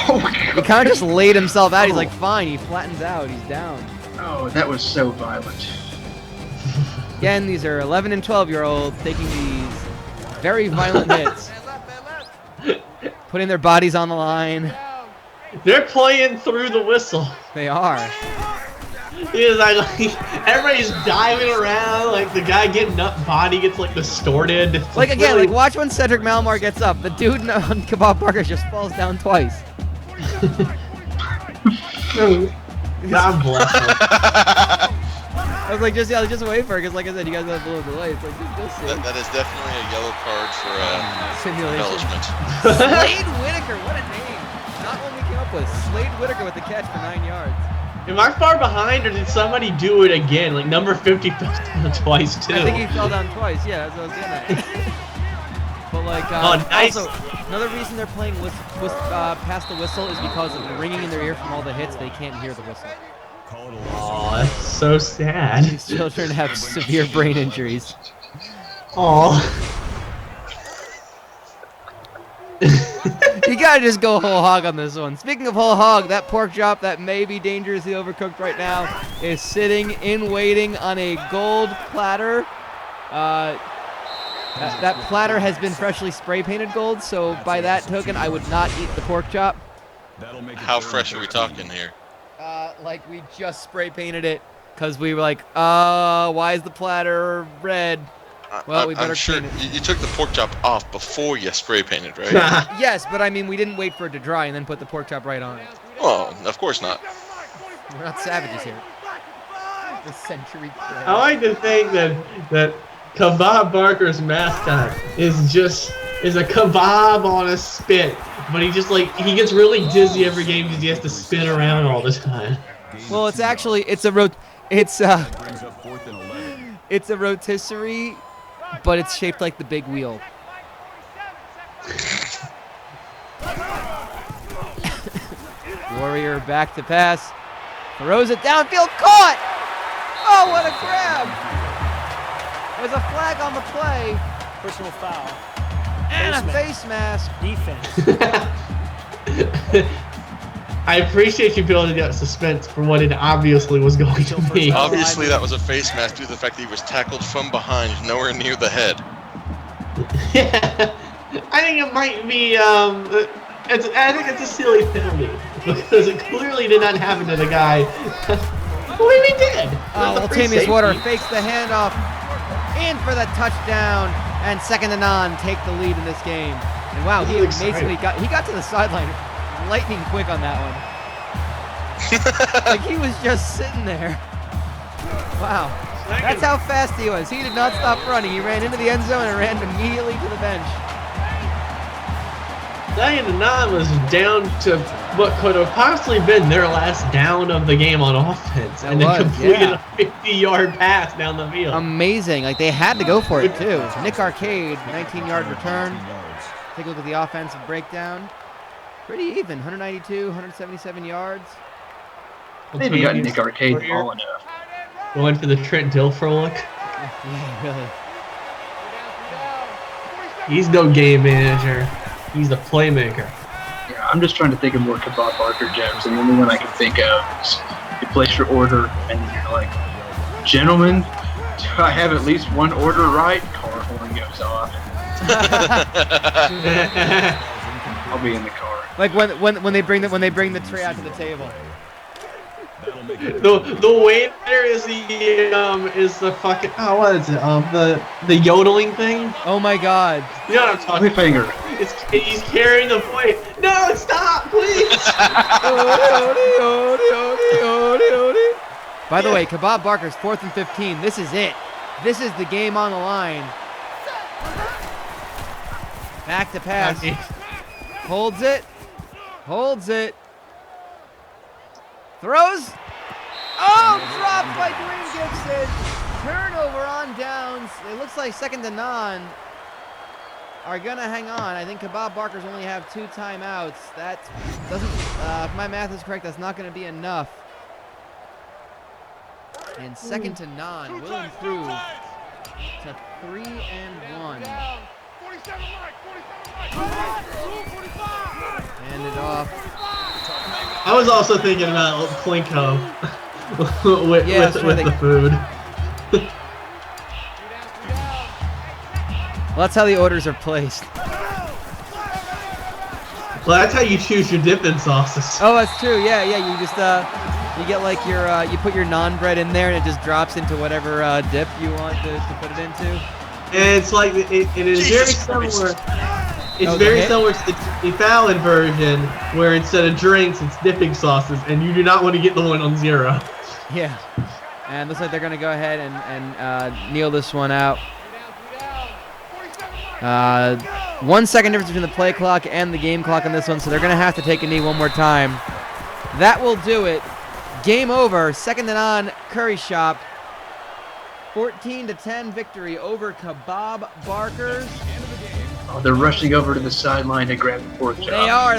Oh my God. He kind of just laid himself out. He's like, fine. He flattens out. He's down. Oh, that was so violent. Again, these are 11 and 12-year-olds taking these very violent hits. Putting their bodies on the line. They're playing through the whistle. They are. It's like everybody's diving around, like the guy getting up body gets like distorted. It's Like again, really... like watch when Cedric Malmar gets up. The dude on Kebab Barker just falls down twice. God bless him. I was like, just wait for it, because like I said, you guys have a little delay. It's like, just see. That is definitely a yellow card for Simulation. embellishment. Slade Whitaker, what a name. Not one we came up with. Slade Whitaker with the catch for 9 yards. Am I far behind, or did somebody do it again? Like number 50 fell down twice too. I think he fell down twice. Yeah, that's what I was getting at. But like, nice. Also, another reason they're playing past the whistle is because of the ringing in their ear from all the hits. They can't hear the whistle. Oh, that's so sad. These children have severe brain injuries. Oh. You gotta just go whole hog on this one. Speaking of whole hog, that pork chop that may be dangerously overcooked right now is sitting in waiting on a gold platter. That platter has been freshly spray painted gold, so by that token, I would not eat the pork chop. How fresh are we talking here? Like we just spray painted it because we were like, why is the platter red? Well, we better I'm sure paint it. you took the pork chop off before you spray painted, right? Yes, but I mean, we didn't wait for it to dry and then put the pork chop right on it. Well, of course not. We're not savages here. The century. I like to think that Kebab Barker's mascot is a kebab on a spit, but he gets really dizzy every game because he has to spin around all the time. Well, it's It's a rotisserie, but it's shaped like the big wheel. Warrior back to pass. Throws it downfield. Caught! Oh, what a grab! There's a flag on the play. Personal foul. And a face mask. Defense. I appreciate you building up suspense for what it obviously was going to be. Obviously, that was a face mask due to the fact that he was tackled from behind, nowhere near the head. Yeah, I think it might be. I think it's a silly penalty because it clearly did not happen to the guy. Well, maybe it did. Well, Tamius Water fakes the handoff in for the touchdown, and second to Naan take the lead in this game. And wow, he basically got to the sideline lightning quick on that one. Like he was just sitting there. Wow. That's how fast he was. He did not stop running. He ran into the end zone and ran immediately to the bench. Second to Naan was down to what could have possibly been their last down of the game on offense. And then completed a 50-yard pass down the field. Amazing. Like they had to go for it too. Nick Arcade, 19-yard return. Take a look at the offensive breakdown. Pretty even, 192, 177 yards. They haven't got Nick Arcade ball enough. Going for the Trent Dilfer look. Yeah, really. He's no game manager. He's a playmaker. Yeah, I'm just trying to think of more Kebab Barker jokes, and the only one I can think of is you place your order, and then you're like, gentlemen, do I have at least one order right? Car horn goes off. I'll be in the car. Like when they bring the tray out to the table. The waiter is the fucking what is it? The yodeling thing. Oh my God! You know what I'm talking about? Finger. He's carrying the plate. No, stop, please. By the way, Kebab Barker's 4th and 15. This is it. This is the game on the line. Back to pass. Holds it. Holds it. Throws. Oh, dropped by Dwayne Gibson. Turnover on downs. It looks like second to Naan are going to hang on. I think Kebab Barkers only have 2 timeouts. That doesn't, if my math is correct, that's not going to be enough. And second to Naan will improve to 3-1. Hand it off. I was also thinking about Plinko with the food. Well, that's how the orders are placed. Well, that's how you choose your dipping sauces. Oh, that's true. Yeah. You just you get like your you put your naan bread in there and it just drops into whatever dip you want to put it into. And it's like it is very similar. It's very similar to the Fallon version, where instead of drinks, it's dipping sauces, and you do not want to get the one on 0. Yeah. And looks like they're going to go ahead and kneel this one out. 1 second difference between the play clock and the game clock on this one, so they're going to have to take a knee one more time. That will do it. Game over. Second to Naan, Curry Shop. 14-10 victory over Kebab Barkers. Oh, they're rushing over to the sideline to grab the pork chop.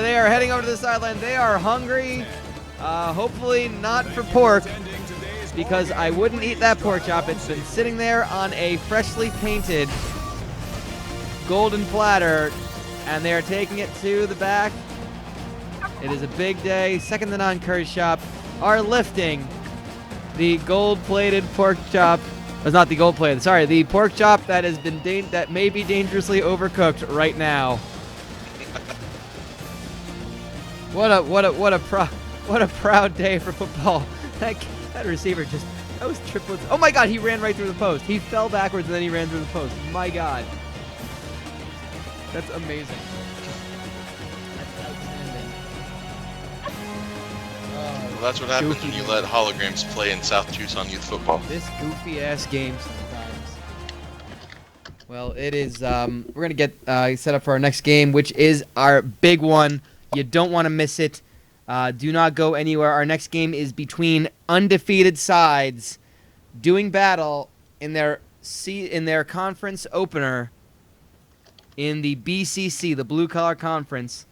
They are heading over to the sideline. They are hungry. Hopefully not for pork, because I wouldn't eat that pork chop. It's been sitting there on a freshly painted golden platter, and they are taking it to the back. It is a big day. Second to Naan Curry Shop are lifting the gold-plated pork chop. It's not the gold-plated. Sorry, the pork chop that has been that may be dangerously overcooked right now. What a proud day for football. That receiver that was triplets. Oh my God, he ran right through the post. He fell backwards and then he ran through the post. My God. That's amazing. That's outstanding. Well, that's what happens when you let holograms play in South Tucson youth football. This goofy-ass game sometimes. Well, it is, we're going to get set up for our next game, which is our big one. You don't want to miss it. Do not go anywhere. Our next game is between undefeated sides doing battle in their conference opener in the BCC, the Blue Collar Conference.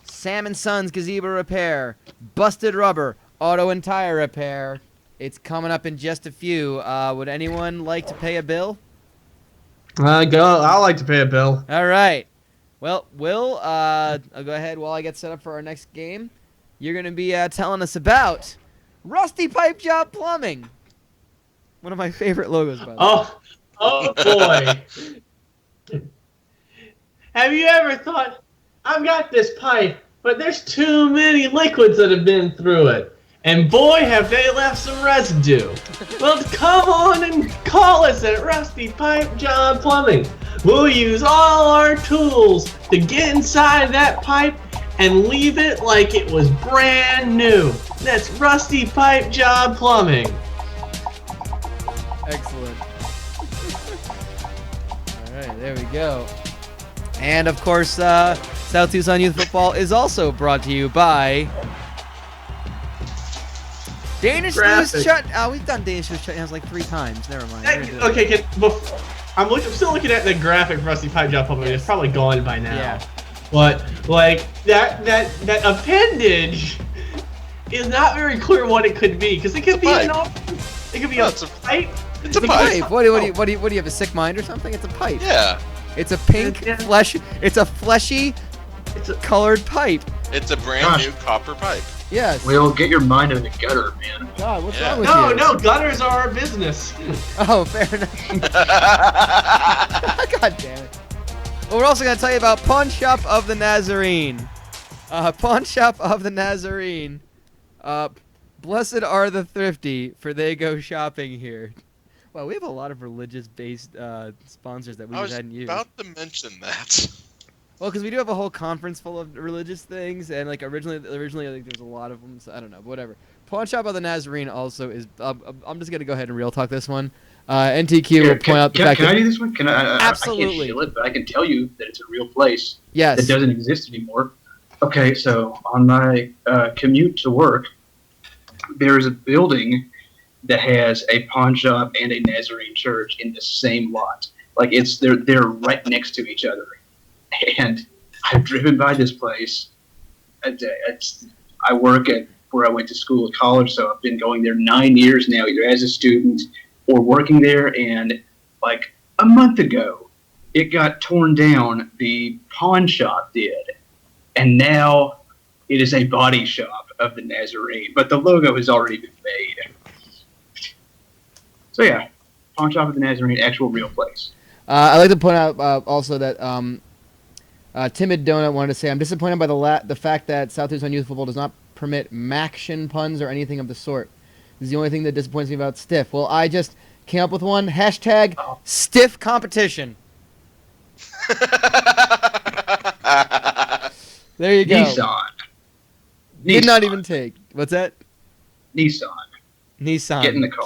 Sam & Sons Gazebo Repair, Busted Rubber, Auto and Tire Repair. It's coming up in just a few. Would anyone like to pay a bill? I'll like to pay a bill. All right. Well, Will, I'll go ahead while I get set up for our next game. You're going to be telling us about Rusty Pipe Job Plumbing. One of my favorite logos, by the way. Oh boy. Have you ever thought, I've got this pipe, but there's too many liquids that have been through it. And boy, have they left some residue. Well, come on and call us at Rusty Pipe Job Plumbing. We'll use all our tools to get inside that pipe and leave it like it was brand new. That's Rusty Pipe Job Plumbing. Excellent. All right, there we go. And, of course, South Tucson Youth Football is also brought to you by Danish Loose Shut. We've done Danish Loose Shut like 3 times. Never mind. Okay, I'm still looking at the graphic for Rusty Pipe Job Plumbing. It's probably gone by now. Yeah. But like that appendage is not very clear what it could be, because it could be a pipe. It's a pipe. What do you have, a sick mind or something? It's a pipe. Yeah. It's a pink It's a fleshy, colored pipe. It's a brand new copper pipe. Yes. Will, get your mind in the gutter, man. God, what's wrong with you? No, gutters are our business. Oh, fair enough. God damn it. Well, we're also going to tell you about Pawn Shop of the Nazarene. Pawn Shop of the Nazarene. Blessed are the thrifty, for they go shopping here. Well, we have a lot of religious-based sponsors that we hadn't used. I was about to mention that. Well, because we do have a whole conference full of religious things, and like originally I think there's a lot of them, so I don't know, but whatever. Pawn Shop of the Nazarene also is. I'm just gonna go ahead and real talk this one. NTQ will point out the fact that. Can I do this one? Can I? Absolutely. I can't shill it, but I can tell you that it's a real place. Yes. That doesn't exist anymore. Okay, so on my commute to work, there is a building that has a pawn shop and a Nazarene church in the same lot. Like they're right next to each other. And I've driven by this place. I work at where I went to school at college, so I've been going there 9 years now, either as a student or working there. And like a month ago, it got torn down. The pawn shop did, and now it is a body shop of the Nazarene. But the logo has already been made. So yeah, pawn shop of the Nazarene, actual real place. I'd like to point out also that Timid Donut wanted to say, I'm disappointed by the fact that South Tucson Youth Football does not permit Maction puns or anything of the sort. This is the only thing that disappoints me about Stiff. Well, I just came up with one. Hashtag Stiff Competition. There you go. Nissan. Did not even take. What's that? Nissan. Get in the car.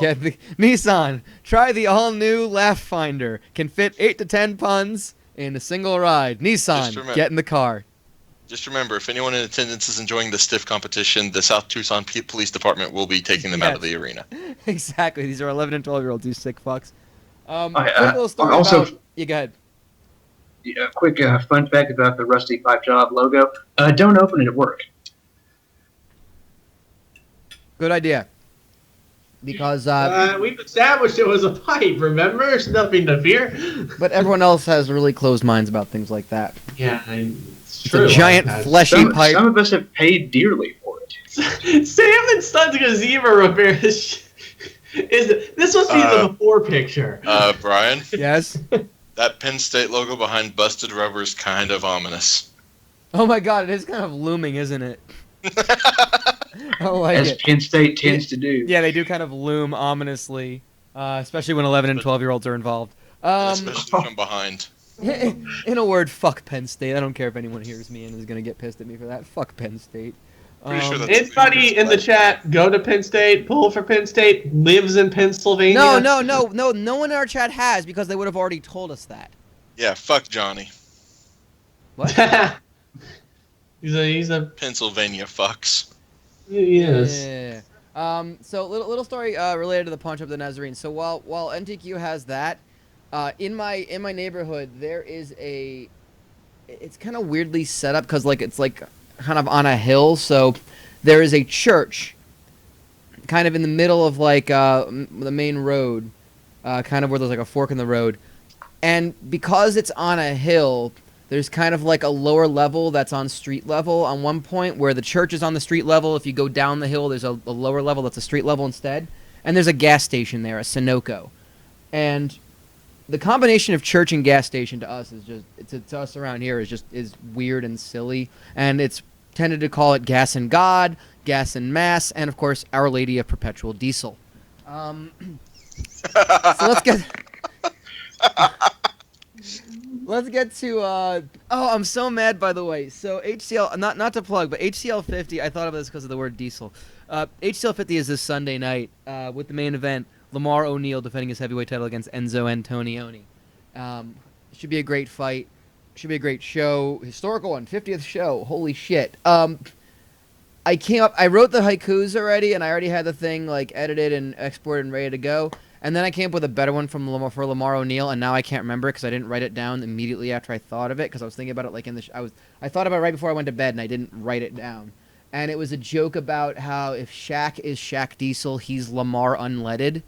Nissan. Try the all-new Laugh Finder. Can fit 8 to 10 puns in a single ride. Nissan, get in the car. Just remember, if anyone in attendance is enjoying the Stiff competition, the South Tucson Police Department will be taking them out of the arena. Exactly. These are 11 and 12-year-olds, you sick fucks. Quick little story about... Yeah, go ahead. Yeah, quick fun fact about the Rusty Pipe Job logo. Don't open it at work. Good idea. Because we've established it was a pipe, remember? There's nothing to fear. But everyone else has really closed minds about things like that. Yeah, it's true. A giant fleshy pipe. Some of us have paid dearly for it. Sam & Sons Gazebo Repair this must be the before picture. Brian? Yes? That Penn State logo behind Busted Rubber is kind of ominous. Oh my god, it is kind of looming, isn't it? As Penn State tends to do. Yeah, they do kind of loom ominously, especially when 11 and 12-year-olds are involved. Especially from behind. In a word, fuck Penn State. I don't care if anyone hears me and is going to get pissed at me for that. Fuck Penn State. Anybody in the chat, go to Penn State, pull for Penn State, lives in Pennsylvania? No one in our chat has, because they would have already told us that. Yeah, fuck Johnny. What? He's a Pennsylvania fucks. Yes. Yeah. So little story related to the Punch Up the Nazarene. So while NTQ has that, in my neighborhood there is it's kind of weirdly set up because it's kind of on a hill. So there is a church kind of in the middle of the main road, kind of where there's like a fork in the road, and because it's on a hill, there's kind of like a lower level that's on street level on one point where the church is on the street level. If you go down the hill, there's a lower level that's a street level instead, and there's a gas station there, a Sunoco, and the combination of church and gas station to us is just to us around here is weird and silly, and it's tended to call it Gas and God, Gas and Mass, and of course Our Lady of Perpetual Diesel. So let's get to oh, I'm so mad, by the way. So HCL, not to plug, but HCL 50, I thought of this because of the word diesel. HCL 50 is this Sunday night with the main event, Lamar O'Neal defending his heavyweight title against Enzo Antonioni. Should be a great fight. Should be a great show. Historical one, 50th show. Holy shit. I wrote the haikus already, and I already had the thing edited and exported and ready to go. And then I came up with a better one for Lamar O'Neal, and now I can't remember it because I didn't write it down immediately after I thought of it, because I was thinking about it I thought about it right before I went to bed, and I didn't write it down. And it was a joke about how if Shaq is Shaq Diesel, he's Lamar Unleaded,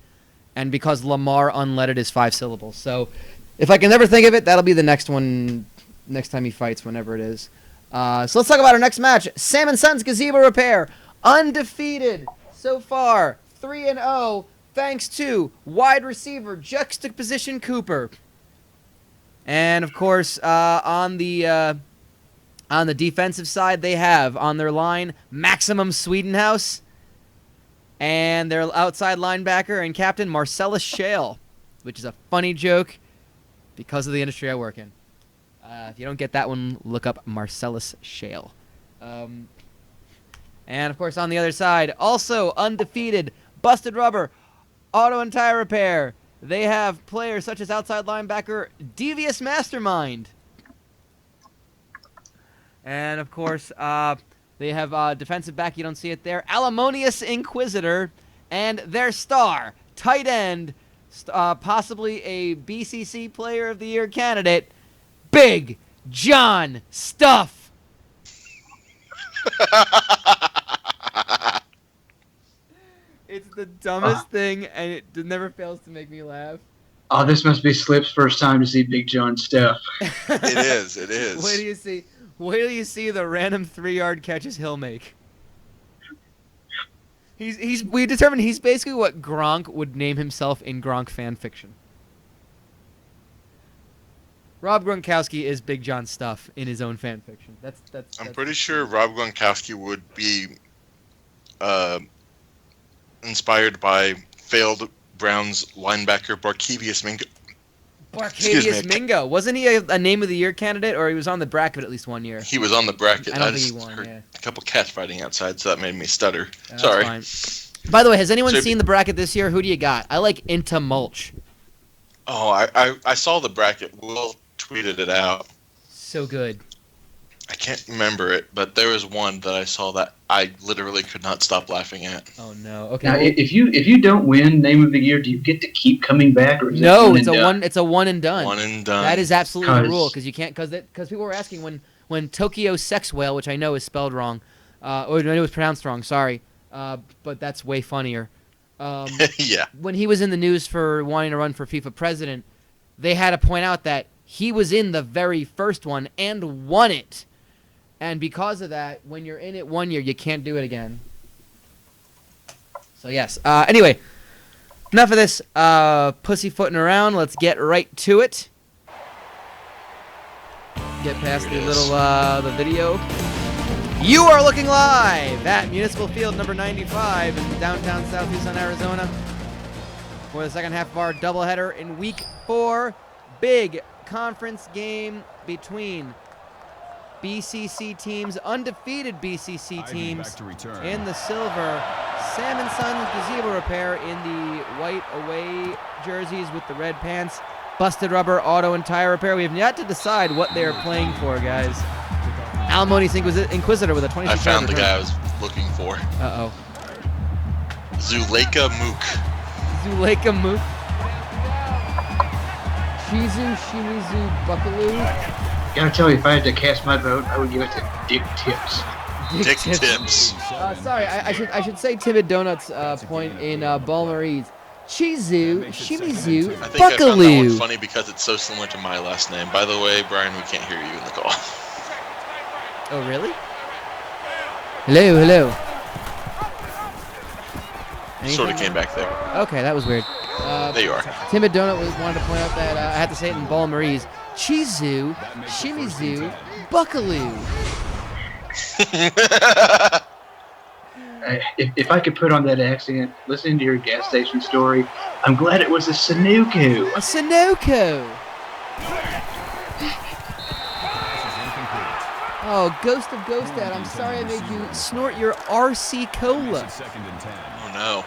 and because Lamar Unleaded is 5 syllables. So if I can never think of it, that'll be the next one, next time he fights, whenever it is. So let's talk about our next match. Sam & Sons Gazebo Repair, undefeated so far, 3-0. Thanks to wide receiver Juxtaposition Cooper. And, of course, on the defensive side, they have on their line Maximum Swedenhouse and their outside linebacker and captain Marcellus Shale, which is a funny joke because of the industry I work in. If you don't get that one, look up Marcellus Shale. And, of course, on the other side, also undefeated, Busted Rubber, Auto and Tire Repair. They have players such as outside linebacker Devious Mastermind. And, of course, they have defensive back, you don't see it there, Alimonious Inquisitor, and their star, tight end, possibly a BCC Player of the Year candidate, Big John Stuff. It's the dumbest thing, and it never fails to make me laugh. Oh, this must be Slip's first time to see Big John Stuff. It is. Wait till you see the random 3-yard catches he'll make. We determined he's basically what Gronk would name himself in Gronk fan fiction. Rob Gronkowski is Big John Stuff in his own fan fiction. I'm pretty sure Rob Gronkowski would be inspired by failed Browns linebacker Barkevious Mingo. Barkevious Mingo. Wasn't he a Name of the Year candidate, or he was on the bracket at least one year? He was on the bracket. I don't think he won, heard yeah. a couple cats fighting outside, so that made me stutter. Sorry. Fine. By the way, has anyone seen the bracket this year? Who do you got? I like Into Mulch. Oh, I saw the bracket. Will tweeted it out. So good. I can't remember it, but there was one that I saw that I literally could not stop laughing at. Oh no! Okay. Now, if you don't win Name of the Year, do you get to keep coming back, or is no? It's a one and done. One and done. That is absolutely the rule, because you can't because people were asking when Tokyo Sex Whale, which I know is spelled wrong, or I know it was pronounced wrong. Sorry, but that's way funnier. Yeah. When he was in the news for wanting to run for FIFA president, they had to point out that he was in the very first one and won it. And because of that, when you're in it one year, you can't do it again. So, yes. Anyway, enough of this pussyfooting around. Let's get right to it. Get past the little the video. You are looking live at Municipal Field number 95 in downtown South Tucson, Arizona, for the second half of our doubleheader in Week 4. Big conference game between BCC teams, undefeated BCC teams in the silver, Sam & Sons Gazebo Repair in the white away jerseys with the red pants, Busted Rubber Auto and Tire Repair. We have yet to decide what they are playing for, guys. Alimonious Inquisitor with a 26. I found the guy I was looking for. Uh-oh. Zuleika Mook. Zuleika Mook. Shizu Shimizu Buckaloo. Gotta tell you, if I had to cast my vote, I would give it to Dick Tips. Dick Tips. Sorry, I should say Timid Donut's point in Balmarise. Shizu Shimizu I think I found that one Buckaloo. funny because it's so similar to my last name. By the way, Brian, we can't hear you in the call. Oh, really? Hello. Sort of came back there. Okay, that was weird. There you are. Timid Donut wanted to point out that I had to say it in Balmarise. Chizu, Shimizu, Buckaloo. If I could put on that accent, listening to your gas station story, I'm glad it was a Sunoco. A Sunoco. Oh, Ghost of Ghost Dad, I'm sorry I made you snort your RC Cola. Oh no.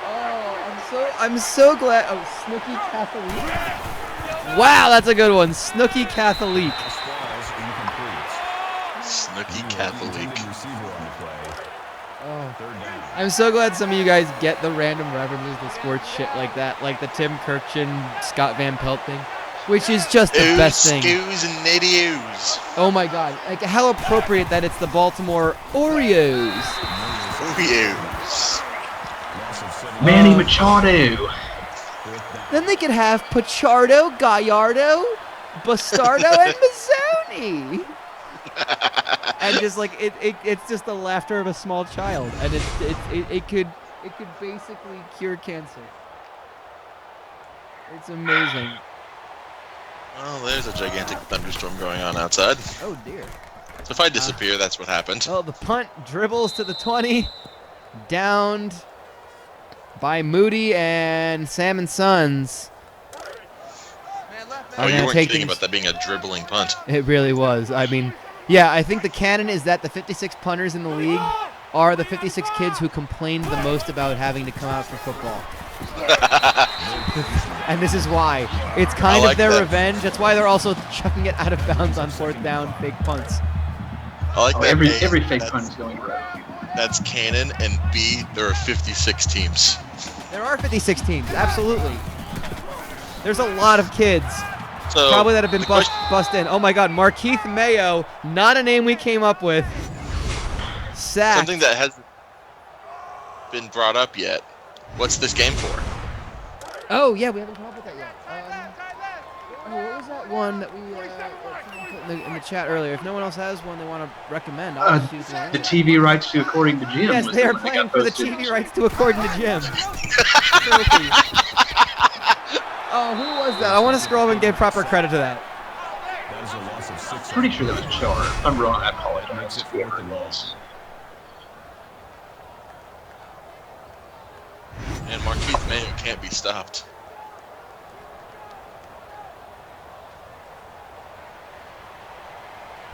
Oh, I'm so glad. Oh, Snooky Catholic. Wow, that's a good one. Snooky Catholic. Snooky Catholic. Oh. I'm so glad some of you guys get the random references to sports shit like that, like the Tim Kirchin, Scott Van Pelt thing, which is just the best thing. Scoos and idiots. Oh my god, like how appropriate that it's the Baltimore Oreos. Oreos. Manny Machado. Then they could have Pachardo, Gallardo, Bastardo, and Mazzoni. And just like it's just the laughter of a small child, and it could basically cure cancer. It's amazing. Well, there's a gigantic thunderstorm going on outside. Oh dear. So if I disappear, that's what happened. Oh, the punt dribbles to the 20, downed by Moody and Sam and Sons. Oh, you weren't kidding about that being a dribbling punt. It really was. I mean, yeah, I think the canon is that the 56 punters in the league are the 56 kids who complained the most about having to come out for football. And this is why. It's kind of their revenge. That's why they're also chucking it out of bounds on 4th down, fake punts. I like that. Every fake punt is going right. That's canon, and B, there are 56 teams. There are 56 teams, absolutely. There's a lot of kids. So, probably that have been bust in. Oh my god, Markeith Mayo, not a name we came up with. Sacked. Something that hasn't been brought up yet. What's this game for? Oh yeah, we haven't come up with that yet. What was that one that we put in the chat earlier? If no one else has one they want to recommend, I'll just use one. The TV rights to According to Jim. Yes, they are playing for the TV rights to According to Jim. Oh, who was that? I want to scroll up and give proper credit to that. Pretty sure that was Char. If I'm wrong, I apologize. Whoever it was. And Markeith Mayo can't be stopped.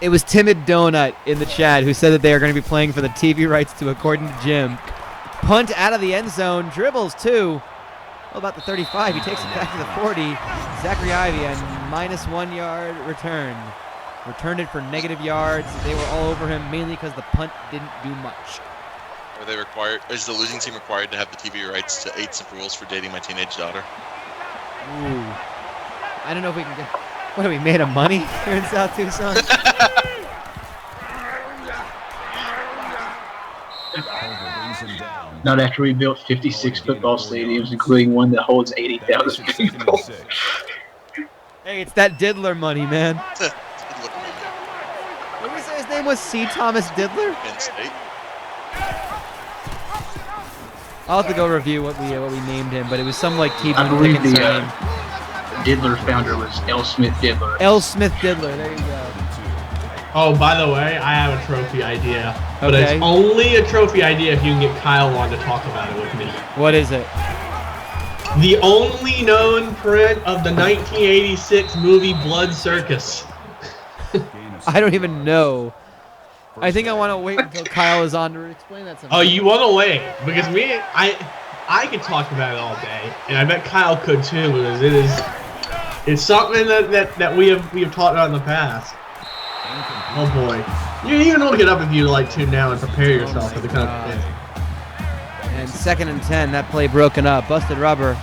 It was Timid Donut in the chat who said that they are going to be playing for the TV rights to According to Jim. Punt out of the end zone, dribbles too. Well, about the 35, he takes it back to the 40. Zachary Ivey, a -1 yard return. Returned it for negative yards. They were all over him, mainly because the punt didn't do much. Are they required? Is the losing team required to have the TV rights to 8 Simple Rules for Dating My Teenage Daughter? Ooh. I don't know if we can get... What, are we made of money here in South Tucson? Not after we built 56 football stadiums, including one that holds 80,000 people. Hey, it's that Diddler money, man. What did we say his name was? C. Thomas Diddler? Penn State. I'll have to go review what we named him, but it was some like T-Bone I believe Pickens the name. Diddler founder was L. Smith Diddler. L. Smith Diddler, there you go. Oh, by the way, I have a trophy idea. But Okay. it's only a trophy idea if you can get Kyle on to talk about it with me. What is it? The only known print of the 1986 movie Blood Circus. I don't even know. I think I want to wait until Kyle is on to explain that to me. Oh, you want to wait? Because I could talk about it all day, and I bet Kyle could too, because it's something that we have talked about in the past. Oh boy, you don't get up if you like tune now and prepare yourself for the kind of thing. And 2nd and 10. That play broken up. Busted rubber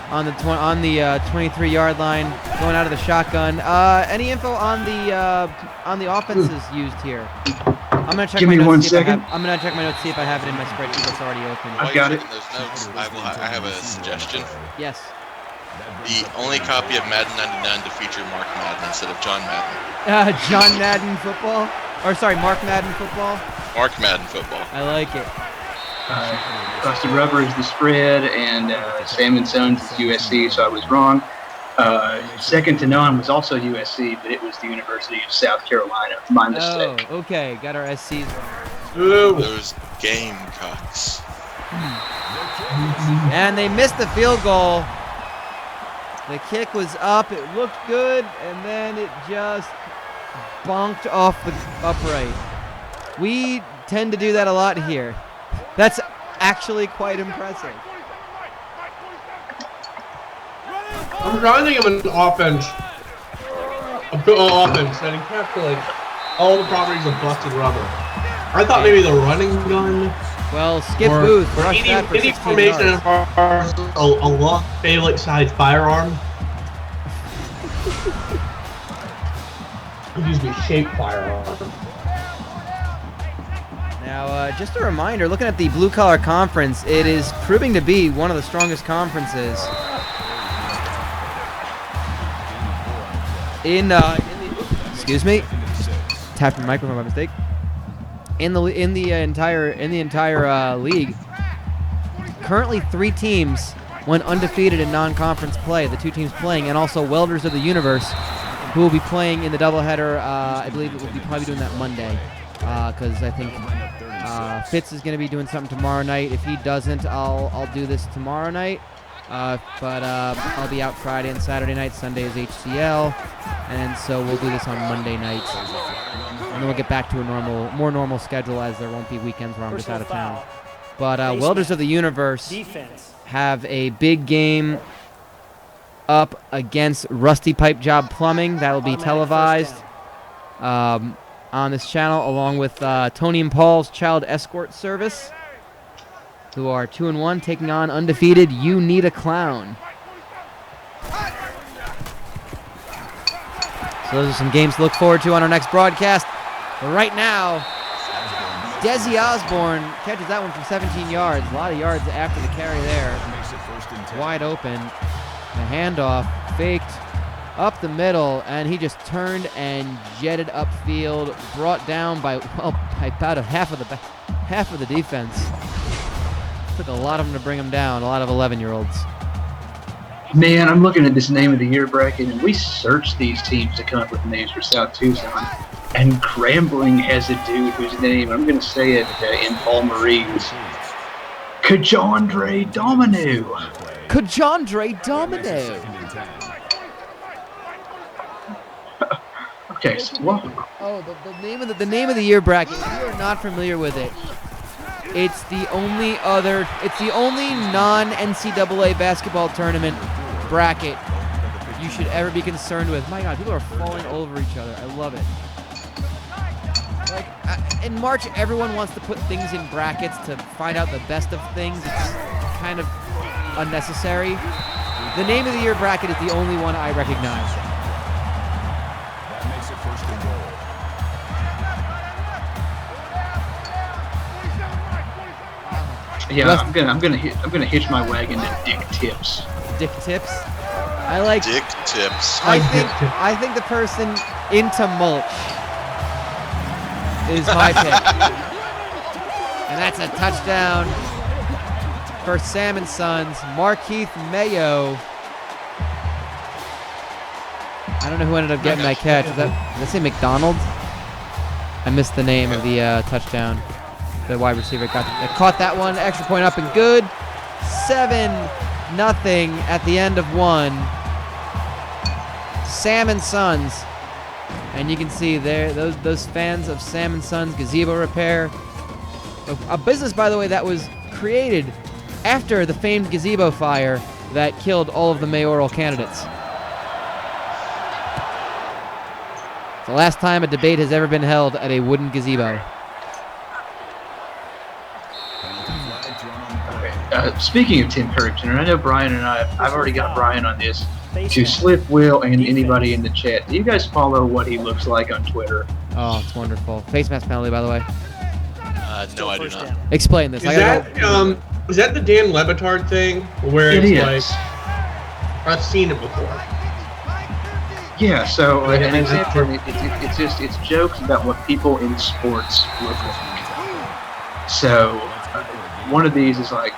on the 23-yard line, going out of the shotgun. Any info on the offenses used here? I'm gonna check Give my me notes. 1 see if I second. I'm gonna check my notes, see if I have it in my spreadsheet that's already open. I've got it. Those notes, I have a suggestion. Yes. The only copy of Madden 99 to feature Mark Madden instead of John Madden. John Madden football, or sorry, Mark Madden football. Mark Madden football. I like it. Busted Rubber is the spread, and Sam and Sons is USC, so I was wrong. Second to Naan was also USC, but it was the University of South Carolina. My mistake. Oh, okay. Got our SCs wrong. Ooh. Those Gamecocks. And they missed the field goal. The kick was up. It looked good, and then it just bonked off the upright. We tend to do that a lot here. That's actually quite impressive. I'm trying to think of an offense. A good offense that encapsulates all the properties of Busted Rubber. I thought maybe the running gun. Well, Skip or, Booth or rushed any, that for any 16 formation yards. of a long phalanx-sized firearm. Excuse me, shaped firearm. Now, just a reminder, looking at the Blue Collar Conference, it is proving to be one of the strongest conferences in the excuse me, just tapped my microphone by mistake. In the entire league. Currently, 3 teams went undefeated in non-conference play. The 2 teams playing, and also Welders of the Universe, who will be playing in the doubleheader. I believe it will be probably doing that Monday, because I think Fitz is going to be doing something tomorrow night. If he doesn't, I'll do this tomorrow night. But I'll be out Friday and Saturday night. Sunday is HCL, and so we'll do this on Monday nights, and then we'll get back to a more normal schedule, as there won't be weekends where I'm just out of town. But Welders of the Universe have a big game up against Rusty Pipe Job Plumbing. That will be televised on this channel, along with Tony and Paul's Child Escort Service, who are 2-1, taking on undefeated You Need a Clown. So those are some games to look forward to on our next broadcast. But right now, Desi Osborne catches that one from 17 yards. A lot of yards after the carry there. Wide open. The handoff faked up the middle, and he just turned and jetted upfield, brought down by about half of the defense. Took a lot of them to bring him down, a lot of 11-year-olds. Man, I'm looking at this name of the year bracket, and we searched these teams to come up with names for South Tucson. And Grambling has a dude whose name, I'm going to say it in Paul Marie's, Kajandre Domino. Kajandre Domino. Okay, so what? Oh, the name of the year bracket. If you are not familiar with it, it's the only non-NCAA basketball tournament bracket you should ever be concerned with. My God, people are falling over each other. I love it. Like in March, everyone wants to put things in brackets to find out the best of things. It's kind of unnecessary. The name of the year bracket is the only one I recognize. That makes it first and goal. Yeah, I'm gonna hitch my wagon to Dick Tips. Dick Tips. I like Dick Tips. I think the person into mulch is my pick. And that's a touchdown for Sam and Sons. Markeith Mayo. I don't know who ended up getting that catch. Did I say McDonald? I missed the name of the touchdown. The wide receiver caught that one. Extra point up and good. 7-0 at the end of 1. Sam and Sons. And you can see there those fans of Sam and Sons Gazebo Repair. A business, by the way, that was created after the famed gazebo fire that killed all of the mayoral candidates. It's the last time a debate has ever been held at a wooden gazebo. Speaking of Tim Kirkton, I know Brian and I've already got Brian on this. To Slip, Will, and anybody in the chat, do you guys follow what he looks like on Twitter? Oh, it's wonderful. Face mask penalty, by the way. No, I do not. Explain this. Is that the Dan Le Batard thing where It it's is. like I've seen it before? Yeah. So an example, it's jokes about what people in sports look like. So one of these is like.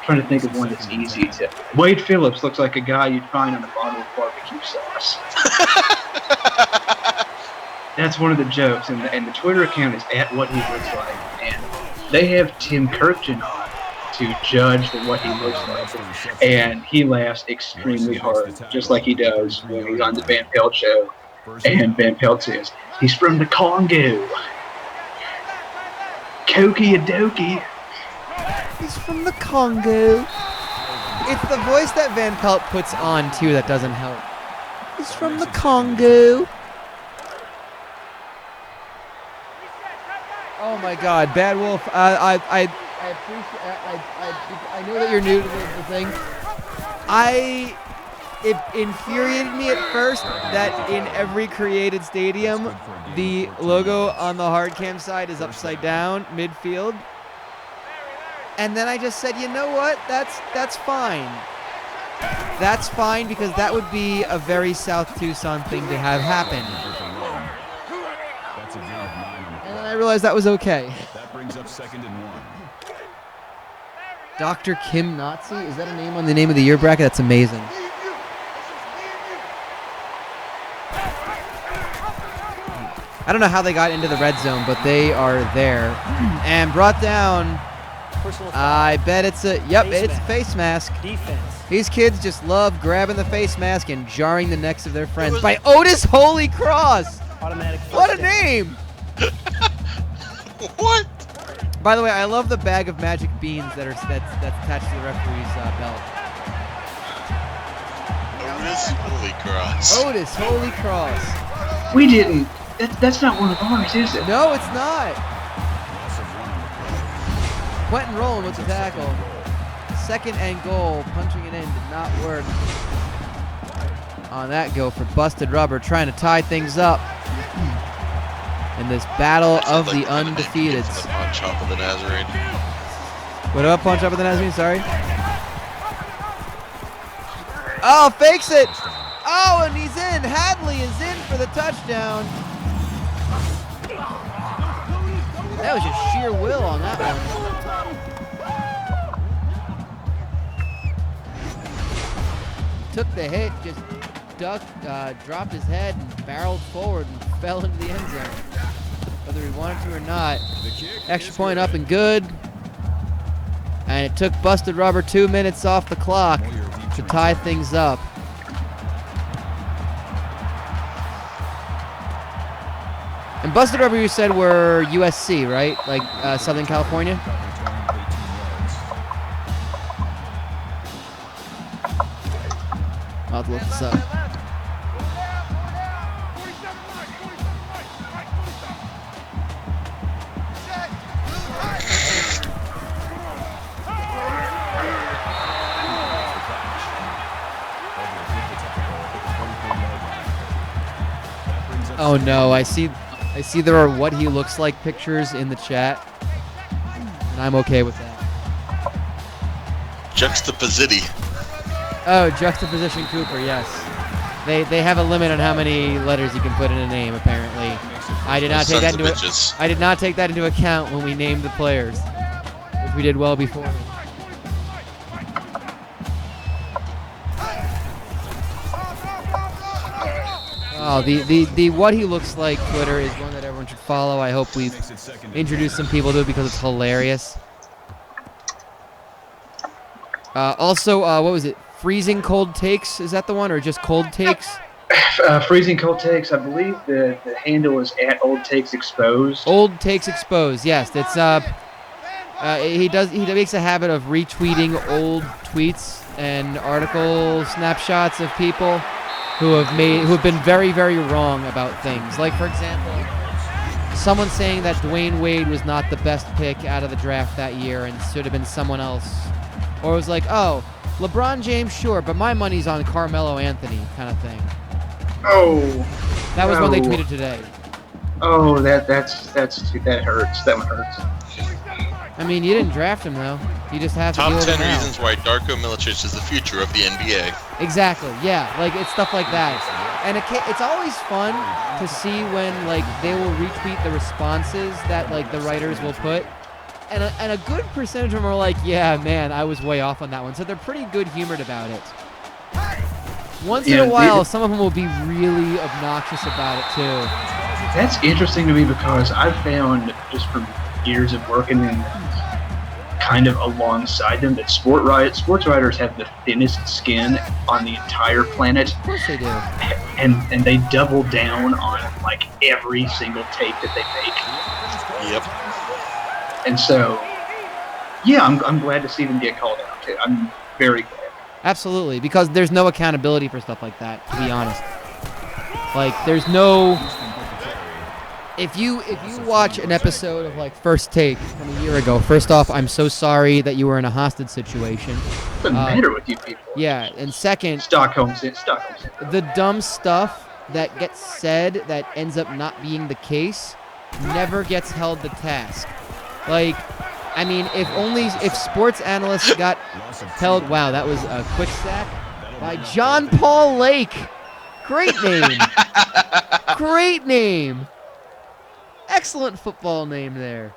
Trying to think of one that's easy to. Wade Phillips looks like a guy you'd find on a bottle of barbecue sauce. That's one of the jokes, and the Twitter account is at what he looks like, and they have Tim Kirkton on to judge what he looks like, and he laughs extremely hard, just like he does when he's on the Van Pelt show, and Van Pelt says he's from the Congo, Koki Adoki. He's from the Congo. It's the voice that Van Pelt puts on, too, that doesn't help. He's from the Congo. Oh, my God. Bad Wolf, I appreciate... I know that you're new to the thing. It infuriated me at first that in every created stadium, the logo on the hard cam side is upside down, midfield. And then I just said, you know what? That's fine. That's fine because that would be a very South Tucson thing to have happen. And then I realized that was okay. That brings up 2nd and 1. Dr. Kim Nazi? Is that a name on the name of the year bracket? That's amazing. I don't know how they got into the red zone, but they are there. And brought down... I bet it's a face mask. Defense. These kids just love grabbing the face mask and jarring the necks of their friends. By Otis Holy Cross. Automatic. What a name! What? By the way, I love the bag of magic beans that's attached to the referee's belt. Otis Holy Cross. Otis Holy Cross. We didn't. That's not one of ours, is it? No, it's not. Quentin rolling with the tackle. 2nd and goal. Punching it in did not work. On that go for Busted Rubber, trying to tie things up in this battle of the undefeateds. The punch up of the Nazarene. What about punch up of the Nazarene? Sorry. Oh, fakes it. Oh, and he's in. Hadley is in for the touchdown. That was just sheer will on that one. Took the hit, just ducked, dropped his head and barreled forward and fell into the end zone. Whether he wanted to or not. Extra point up and good. And it took Busted Rubber 2 minutes off the clock to tie things up. And Busted Rubber, you said, were USC, right? Like Southern California? I'll have to look this up. Oh no, I see there are what he looks like pictures in the chat. And I'm okay with that. Juxtaposity. Oh, Juxtaposition Cooper, yes. They have a limit on how many letters you can put in a name, apparently. I did not take that into account when we named the players, which we did well before. Oh, the what he looks like Twitter is one that everyone should follow. I hope we've introduced some people to it because it's hilarious. Also, what was it? Freezing Cold Takes, is that the one, or just Cold Takes? Freezing Cold Takes, I believe the handle is at Old Takes Exposed. Old Takes Exposed, yes. That's he makes a habit of retweeting old tweets and article snapshots of people who have been very, very wrong about things. Like, for example, someone saying that Dwayne Wade was not the best pick out of the draft that year and should have been someone else Or it was like, oh, LeBron James, sure, but my money's on Carmelo Anthony kind of thing. Oh. That was what they no. tweeted today. Oh, that hurts. That one hurts. I mean, you didn't draft him, though. You just have to deal Top with it 10 now. reasons why Darko Milicic is the future of the NBA. Exactly, yeah. Like, it's stuff like that. And it's always fun to see when, like, they will retweet the responses that, like, the writers will put. And a good percentage of them are like, yeah, man, I was way off on that one. So they're pretty good-humored about it. Once in a while, some of them will be really obnoxious about it, too. That's interesting to me because I've found, just from years of working in kind of alongside them, that sports writers have the thinnest skin on the entire planet. Of course they do. And they double down on, like, every single take that they make. Yep. And so, yeah, I'm glad to see them get called out, too. I'm very glad. Absolutely, because there's no accountability for stuff like that, to be honest. Like, there's no... If you watch an episode of, like, First Take from a year ago, first off, I'm so sorry that you were in a hostage situation. What's the matter with you people? Yeah, and second... Stockholm. The dumb stuff that gets said that ends up not being the case never gets held to task. Like, I mean, if sports analysts got held... Wow, that was a quick sack by John Paul Lake. Great name. Great name. Excellent football name there.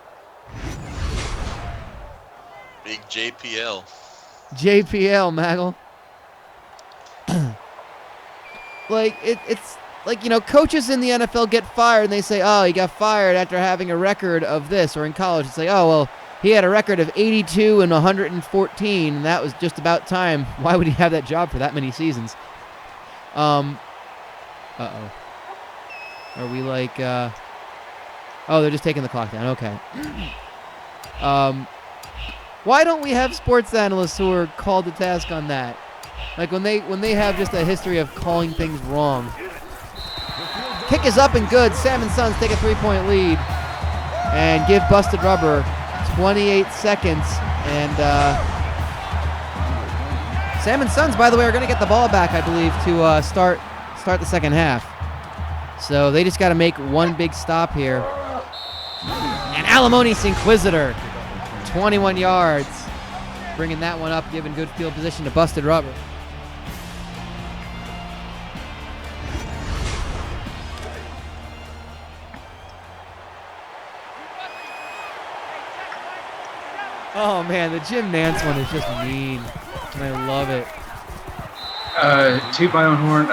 Big JPL. JPL, Maggle. Like, it's like, you know, coaches in the NFL get fired and they say, oh, he got fired after having a record of this. Or in college, it's like, oh, well, he had a record of 82 and 114, and that was just about time. Why would he have that job for that many seasons? Uh-oh. Are we like, Oh, they're just taking the clock down. Okay. Why don't we have sports analysts who are called to task on that? Like when they have just a history of calling things wrong. Kick is up and good. Sam and Sons take a 3-point lead and give Busted Rubber 28 seconds. And Sam and Sons, by the way, are going to get the ball back, I believe, to start the second half. So they just got to make one big stop here. And Alamonis Inquisitor, 21 yards. Bringing that one up, giving good field position to Busted Rubber. Oh, man, the Jim Nance one is just mean. And I love it. Toot my own horn.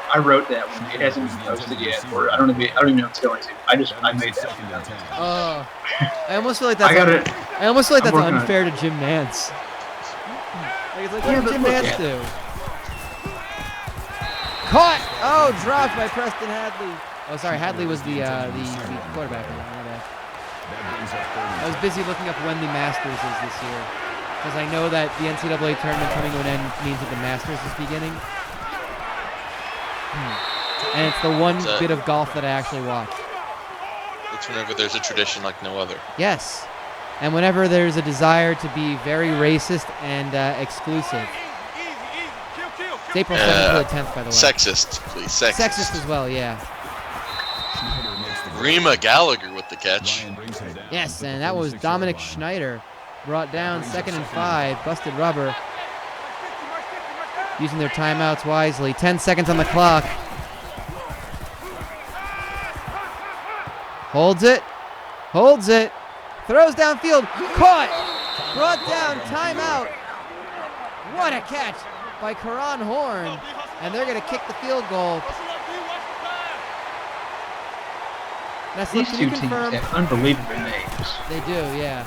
I wrote that one. It hasn't been posted yet, or I don't even know if it's going to. I made that one. I almost feel like that's I almost feel like that's unfair to Jim Nance. Like, it's like, what did Jim Nance do? Caught! Oh, dropped by Preston Hadley. Oh, sorry, Hadley was the quarterback. I was busy looking up when the Masters is this year, because I know that the NCAA tournament coming to an end means that the Masters is beginning. And it's the one bit of golf that I actually watch. It's whenever there's a tradition like no other. Yes. And whenever there's a desire to be very racist and exclusive. It's April 7th to the 10th, by the way. Sexist, please. Sexist as well, yeah. Rima Gallagher with the catch. Yes, and that was Dominic Schneider. Brought down 2nd and 5. Busted Rubber. Using their timeouts wisely. 10 seconds on the clock. Holds it. Holds it. Throws downfield. Caught. Brought down. Timeout. What a catch by Karan Horn. And they're going to kick the field goal. Nestle, These two teams have unbelievable names. They do, yeah.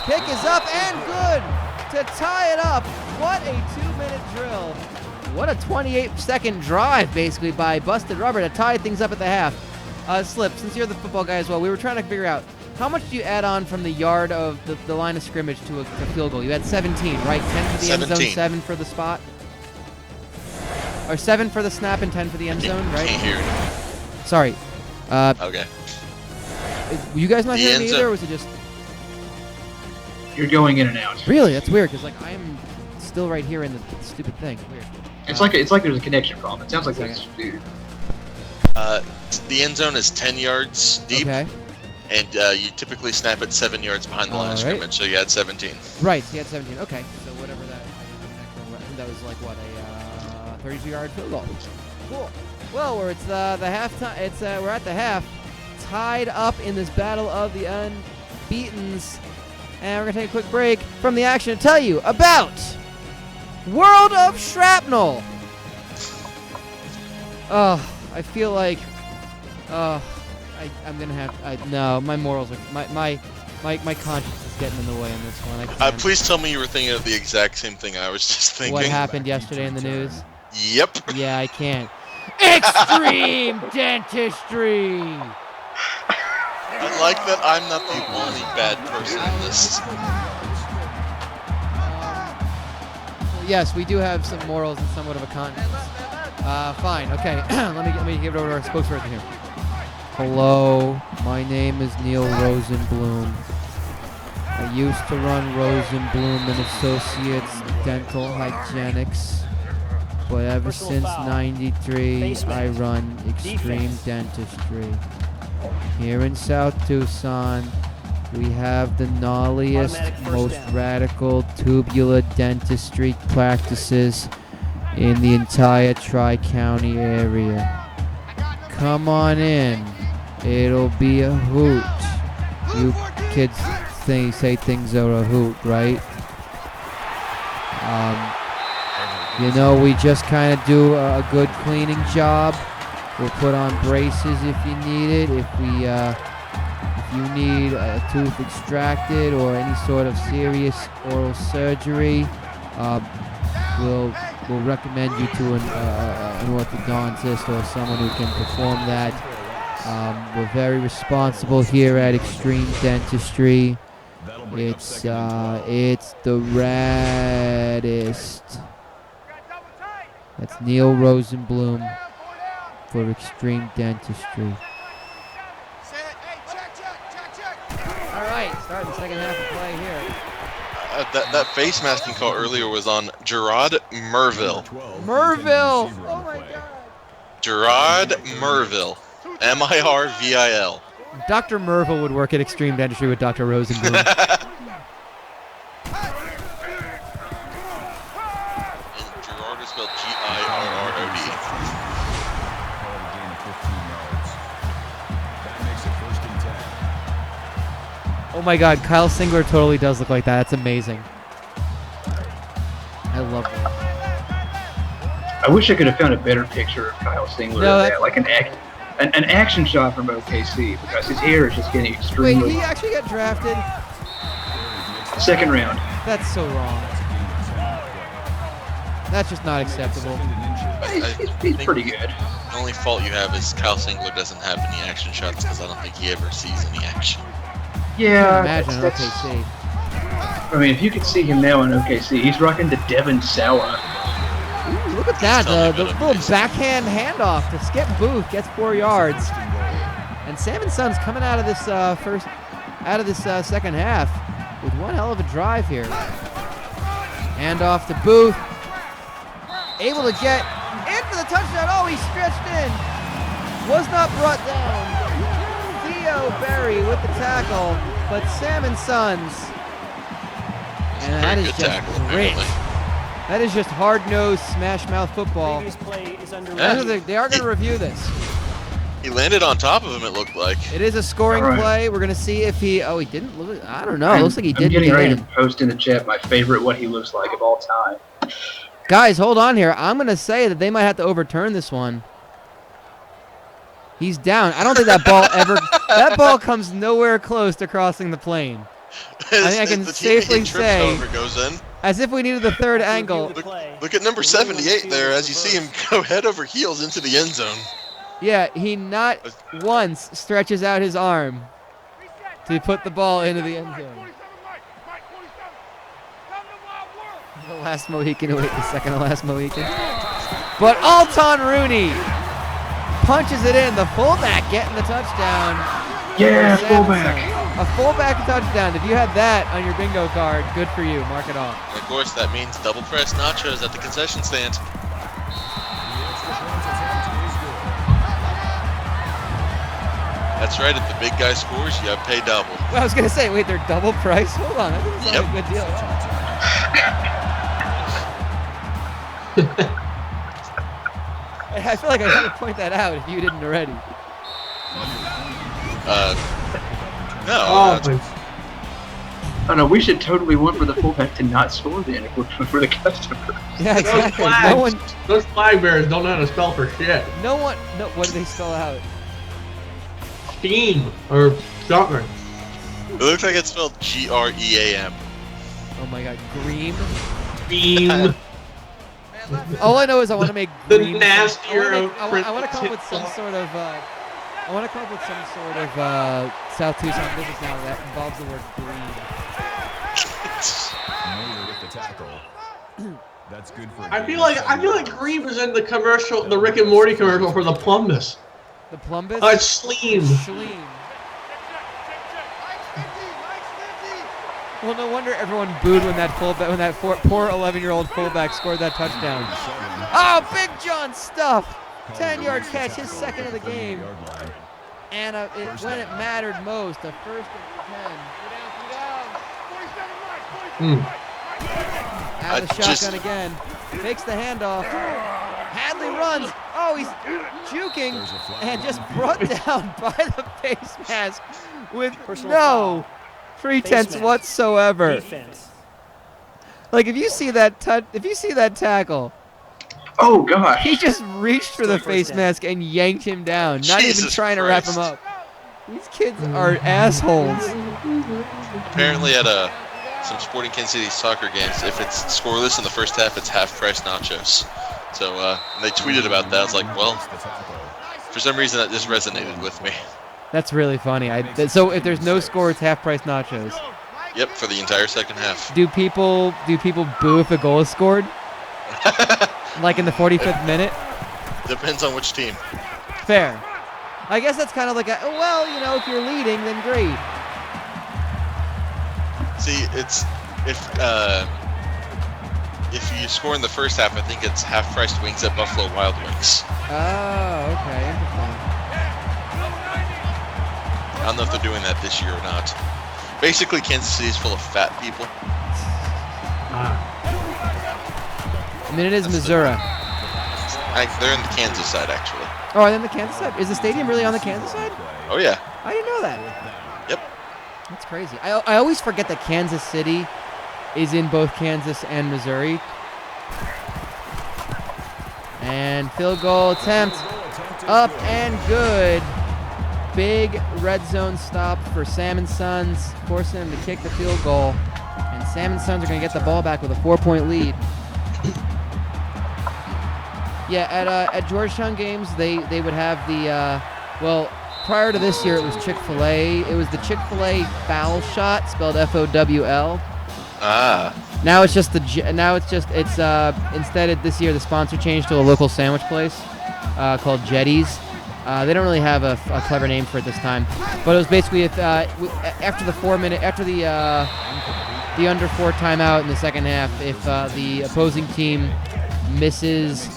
Kick is up and good to tie it up. What a 2-minute drill. What a 28-second drive, basically, by Busted Rubber to tie things up at the half. Slip, since you're the football guy as well, we were trying to figure out how much do you add on from the yard of the line of scrimmage to a field goal? You had 17, right? 10 for the end zone, 7 for the spot. Or 7 for the snap and 10 for the end zone, right? Can't hear it. Sorry. Okay. Were you guys not hearing me either, or was it just... You're going in and out. Really? That's weird, because like I am still right here in the stupid thing. Weird. It's like there's a connection problem. It sounds like Okay. this. Dude. The end zone is 10 yards deep, Okay. and you typically snap it 7 yards behind the line of Alright. scrimmage, so you had 17. Right, so you had 17. Okay, so whatever that. I think that was like what a 32-yard field goal. Cool. Well, where it's the halftime. It's we're at the half, tied up in this battle of the unbeatens, and we're gonna take a quick break from the action to tell you about World of Shrapnel. Oh, I feel like, I'm gonna have. No, my morals are my conscience is getting in the way on this one. I can't. Please tell me you were thinking of the exact same thing I was just thinking. What happened yesterday in the news? Yep. Yeah, I can't. Extreme dentistry. I like that I'm not the only bad person in this. Yes, we do have some morals and somewhat of a conscience. Fine. Okay. let me give it over to our spokesperson here. Hello, my name is Neil Rosenblum. I used to run Rosenblum and Associates Dental Hygienics, but ever since '93, I run Extreme Dentistry. Here in South Tucson, we have the gnarliest, most radical tubular dentistry practices in the entire Tri-County area. Come on in. It'll be a hoot. You kids say things are a hoot, right? You know, we just kind of do a good cleaning job. We'll put on braces if you need it. If you need a tooth extracted or any sort of serious oral surgery, we'll recommend you to an orthodontist or someone who can perform that. We're very responsible here at Extreme Dentistry. It's the raddest. That's Neil Rosenblum for Extreme Dentistry. All right, starting the second half of play here. That face masking call earlier was on Gerard Merville. Merville! Oh my God! Gerard Merville. Mirville. Dr. Merville would work at Extreme Dentistry with Dr. Rosenblum. And Gerard is spelled Girrrod. Oh my God, Kyle Singler totally does look like that. That's amazing. I love that. I wish I could have found a better picture of Kyle Singler than that. Like an action shot from OKC, because his hair is just getting extremely... Wait, he actually got drafted? Second round. That's so wrong. That's just not acceptable. He's pretty good. The only fault you have is Kyle Singler doesn't have any action shots because I don't think he ever sees any action. Yeah, Imagine OKC. I mean, if you could see him now in OKC, he's rocking the Devin Sawa. Ooh, look at that, the little backhand handoff to Skip Booth gets 4 yards. And Sam & Sons coming out of this second half with one hell of a drive here. Handoff to Booth. Able to get in for the touchdown. Oh, he stretched in. Was not brought down. Theo Berry with the tackle, but Sam & Sons. And that is just great. That is just hard-nosed, smash-mouth football. They are going to review this. He landed on top of him, it looked like. It is a scoring play. We're going to see if he... Oh, he didn't look... I don't know. It looks like he didn't get in. I'm getting ready in. to post in the chat my favorite what he looks like of all time. Guys, hold on here. I'm going to say that they might have to overturn this one. He's down. I don't think that ball ever... That ball comes nowhere close to crossing the plane. I think I can safely say... Goes in. As if we needed the third angle. Look at number 78 there as you see him go head over heels into the end zone. Yeah, he not once stretches out his arm to put the ball into the end zone. The last Mohican, wait, the second to last Mohican. But Alton Rooney punches it in. The fullback getting the touchdown. Yeah, for Salmon fullback. Sons. A fullback touchdown. If you had that on your bingo card, good for you. Mark it off. And of course, that means double press nachos at the concession stand. That's right. If the big guy scores, you have to pay double. Well, I was gonna say, wait, they're double price. Hold on, that doesn't sound like a good deal. I feel like I had to point that out if you didn't already. No. Oh no, we should totally want for the fullback to not score then if we're for the customer. Yeah, exactly. Those flag bearers don't know how to spell for shit. No, what do they spell out? Team or Scotland. It looks like it's spelled Gream. Oh my God, Gream. Beam. All I know is I want to make The Gream. nastier I want to come up with some sort of. I want to come up with some sort of South Tucson business now that involves the word Gream. With the tackle. That's good for. I feel like Green was in the commercial, the Rick and Morty commercial for the Plumbus. The Plumbus. Oh, it's Schleem. Schleem. Well, no wonder everyone booed when that poor 11-year-old fullback scored that touchdown. Oh, Big John stuff! 10-yard catch, his second of the game. And when it mattered most, a first and 10. Out of the shotgun again. Takes the handoff. Hadley runs. Oh, he's juking and just brought down by the face mask with no pretense whatsoever. Defense. Like if you see that tackle, Oh gosh. he just reached for the face mask and yanked him down, not even Jesus trying to wrap him Christ. up. These kids are assholes. Apparently at some Sporting Kansas City soccer games, if it's scoreless in the first half, it's half-price nachos. So they tweeted about that. I was like, well, for some reason that just resonated with me. That's really funny. So if there's no score, it's half-price nachos. Yep, for the entire second half. Do people boo if a goal is scored? Like in the 45th minute? Depends on which team. Fair. I guess that's kind of like if you're leading, then great. See, it's if you score in the first half, I think it's half-priced wings at Buffalo Wild Wings. Oh, okay. Interesting. I don't know if they're doing that this year or not. Basically, Kansas City is full of fat people. I mean, it is Missouri. They're in the Kansas side, actually. Oh, are they on the Kansas side? Is the stadium really on the Kansas side? Oh, yeah. I didn't know that. Yep. That's crazy. I always forget that Kansas City is in both Kansas and Missouri. And field goal attempt. Up and good. Big red zone stop for Salmon Sons, forcing them to kick the field goal. And Salmon Sons are going to get the ball back with a 4-point lead. Yeah, at Georgetown games, they would have the, prior to this year, it was Chick-fil-A. It was the Chick-fil-A foul shot, spelled F-O-W-L. Ah. Now it's just instead of this year, the sponsor changed to a local sandwich place called Jetty's. They don't really have a clever name for it this time, but it was basically after the under 4 timeout in the second half, if the opposing team misses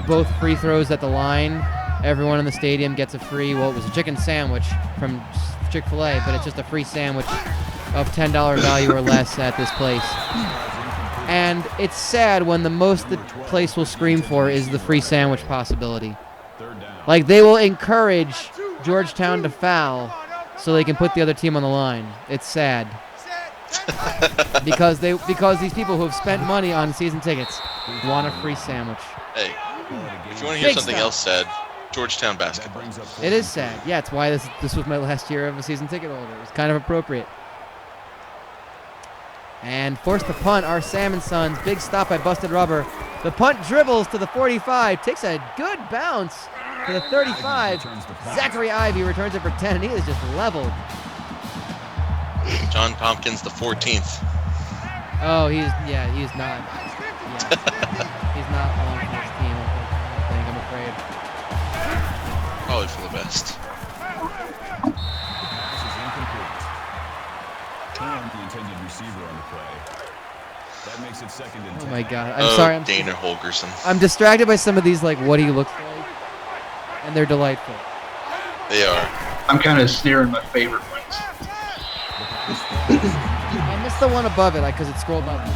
both free throws at the line, everyone in the stadium gets a free. Well, it was a chicken sandwich from Chick-fil-A, but it's just a free sandwich of $10 value or less at this place. And it's sad when the most the place will scream for is the free sandwich possibility. Like, they will encourage Georgetown to foul so they can put the other team on the line. It's sad. because these people who have spent money on season tickets want a free sandwich. Hey, if you want to hear something else sad, Georgetown basketball. It is sad. Yeah, it's why this was my last year of a season ticket holder. It was kind of appropriate. And forced to punt, our Salmon Sons. Big stop by Busted Rubber. The punt dribbles to the 45. Takes a good bounce to the 35. Zachary Ivey returns it for 10, and he is just leveled. John Tompkins, the 14th. Oh, he's not. Yeah. He's not long for this team, I think, I'm afraid. Probably for the best. receiver on the play. That makes it 2nd and 10. Oh my God! I'm sorry. Dana Holgerson. I'm distracted by some of these like what he looks like, and they're delightful. They are. I'm kind of sneering my favorite ones. I missed the one above it because it scrolled up.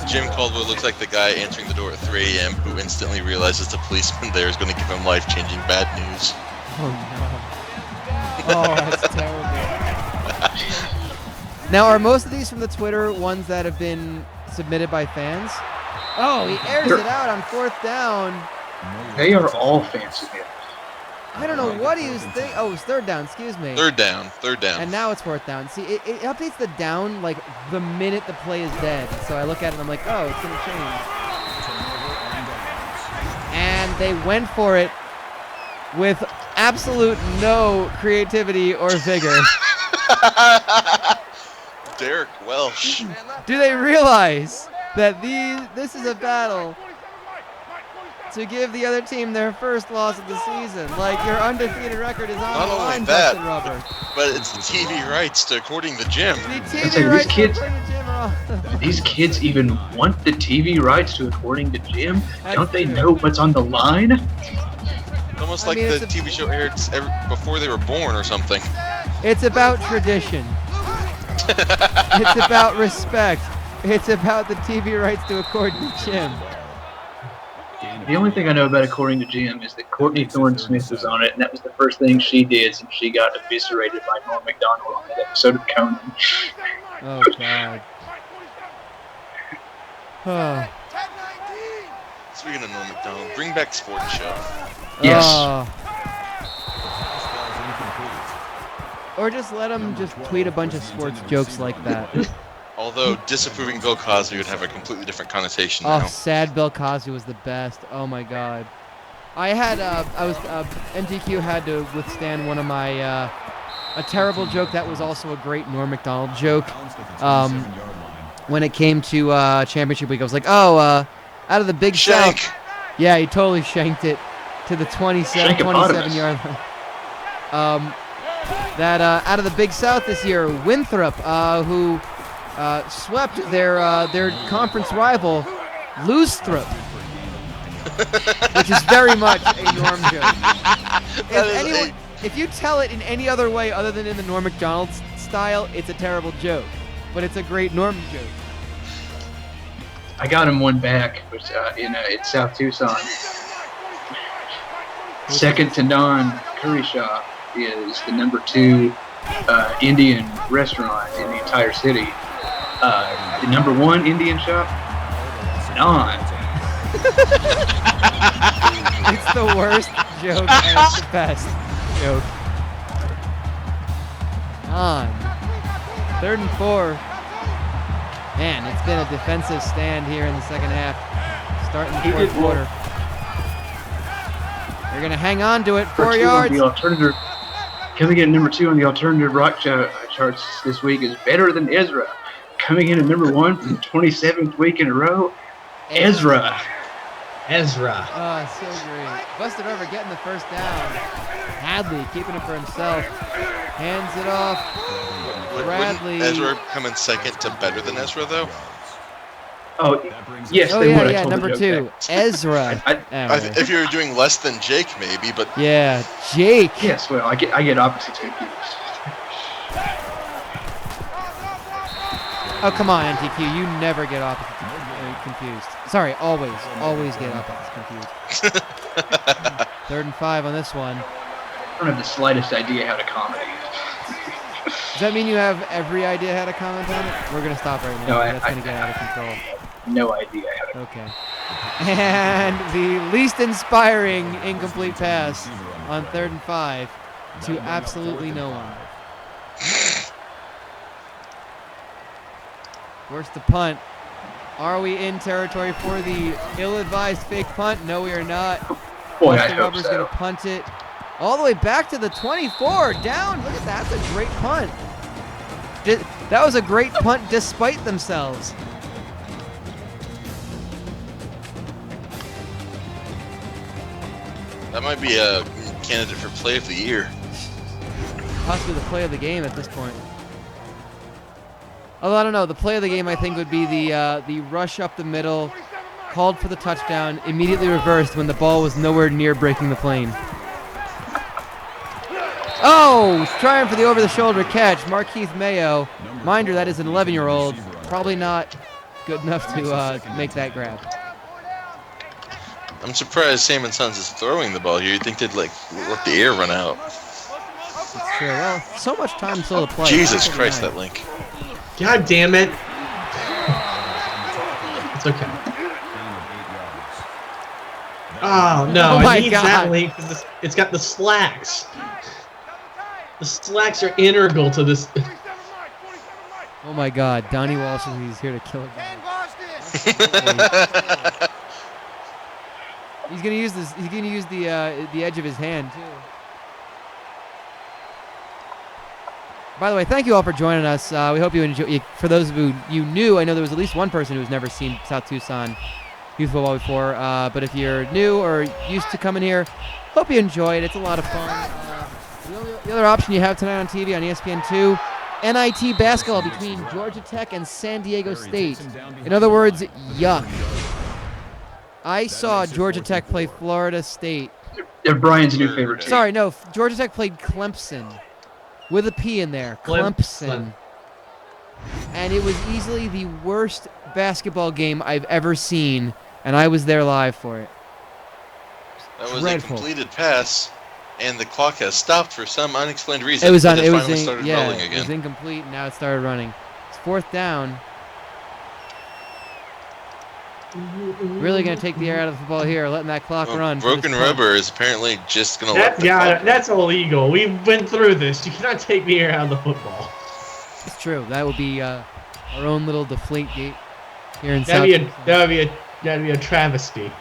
Jim Caldwell looks like the guy answering the door at 3 a.m. who instantly realizes the policeman there is going to give him life-changing bad news. Oh no! Oh, that's terrible. Now, are most of these from the Twitter ones that have been submitted by fans? Oh, he airs it out on 4th down. They are all fancy. I don't know what he was thinking. Oh, it was 3rd down. Excuse me. 3rd down. And now it's 4th down. See, it updates the down like the minute the play is dead. So I look at it and I'm like, oh, it's going to change. And they went for it with absolute no creativity or vigor. Derek Welsh. Do they realize that this is a battle to give the other team their first loss of the season? Like, your undefeated record is on Not the only line, that, Busted Rubber. but it's the TV rights to according to Jim. The I'd say TV rights according to Jim are on. These kids even want the TV rights to according to Jim? That's Don't they true. know what's on the line? It's almost I like mean, the it's a- TV show aired before they were born or something. It's about tradition. It's about respect. It's about the TV rights to according to Jim. The only thing I know about according to Jim is that Courtney Thorne-Smith was on it, and that was the first thing she did since she got eviscerated by Norm Macdonald on that episode of Conan. Oh, God. Oh. Speaking of Norm Macdonald, bring back Sports Show. Yes. Or just let him just tweet a bunch of sports jokes like that. Although disapproving Bill Cosby would have a completely different connotation Oh, now. sad Bill Cosby was the best. Oh my God. MTQ had to withstand one of my, a terrible joke that was also a great Norm Macdonald joke. When it came to championship week, I was like, out of the Big Shank. South. Yeah, he totally shanked it to the 27 yard line. Out of the Big South this year, Winthrop, who swept their conference rival, Loostrop, which is very much a Norm joke. If you tell it in any other way other than in the Norm Macdonald style, it's a terrible joke, but it's a great Norm joke. I got him one back, which in South Tucson. Second to Naan Curry Shop is the #2 Indian restaurant in the entire city. The #1 Indian shop, Naan. It's the worst joke and it's the best joke. On 3rd and 4. Man, it's been a defensive stand here in the second half. Starting the 4th quarter. They're going to hang on to it. 4 yards. The alternative, coming in at #2 on the alternative rock charts this week is Better Than Ezra. Coming in at #1 for the 27th week in a row, Ezra. Oh, so great. Busted over getting the first down. Hadley keeping it for himself. Hands it off. Bradley. Wouldn't Ezra come in second to Better Than Ezra, though? Oh, yes, Oh, they would. I yeah, told the joke #2. back. Ezra. Anyway. If you were doing less than Jake, maybe, but Yeah, Jake. Yes, well, I get opposites confused. Oh, come on, NTQ. You never get opposites confused. Sorry, always get opposites confused. 3rd and 5 on this one. I don't have the slightest idea how to comment. Does that mean you have every idea how to comment on it? We're going to stop right now. No, That's going to get out of control. No idea how to. Okay. And the least inspiring incomplete pass on 3rd and 5 to absolutely no one. Where's the punt? Are we in territory for the ill-advised fake punt? No, we are not. Boy, I Buster hope Rubber's so. going to punt it all the way back to the 24. Down. Look at that. That's a great punt. That was a great punt despite themselves. that might be a candidate for play of the year. Possibly the play of the game at this point. Although I don't know, the play of the game I think would be the rush up the middle, called for the touchdown, immediately reversed when the ball was nowhere near breaking the plane. Oh, trying for the over-the-shoulder catch, Marquise Mayo. Mind you, that is an 11-year-old. Probably not good enough to make that grab. I'm surprised Sam and Sons is throwing the ball here. You'd think they'd like let the air run out. That's true. Well, so much time still to play. Jesus Christ, that link. God damn it. It's okay. Oh, no. Oh my It needs God. that link because it's got the slacks. The slacks are integral to this. Oh my God, Donnie Walsh says he's here to kill it. He's gonna use this. He's gonna use the edge of his hand too. By the way, thank you all for joining us. We hope you enjoy. For those of you new, I know there was at least one person who's never seen South Tucson youth football before. But if you're new or used to coming here, hope you enjoy it. It's a lot of fun. The other option you have tonight on TV on ESPN2, NIT basketball between Georgia Tech and San Diego State. In other words, yuck. I saw Georgia Tech play Florida State. They're Brian's new favorite team. Sorry, no, Georgia Tech played Clemson. With a P in there. Clemson. And it was easily the worst basketball game I've ever seen, and I was there live for it. That was Dreadful. a completed pass, and the clock has stopped for some unexplained reason. It was on. It It was finally started rolling it again. was incomplete. And now it started running. It's 4th down. Really gonna take the air out of the football here, letting that clock run. Broken rubber is apparently just gonna let the clock. That's illegal. We've been through this. You cannot take the air out of the football. It's true. That would be our own little deflate gate here in South. That'd be a travesty.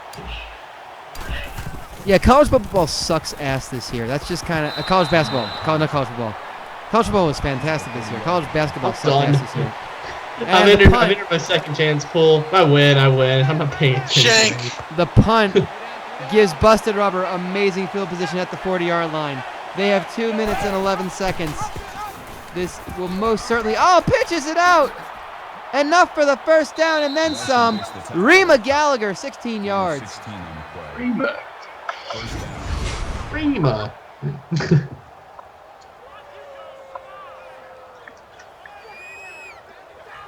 Yeah, college football sucks ass this year. That's just kind of college basketball. Not college football. College football was fantastic this year. College basketball sucks ass this year. I've entered my second chance pool. I win. I'm not paying attention. Shank! The punt gives Busted Rubber amazing field position at the 40-yard line. They have 2 minutes and 11 seconds. This will most certainly... Oh, pitches it out! Enough for the first down and then some. Rima Gallagher, 16 yards. Rima.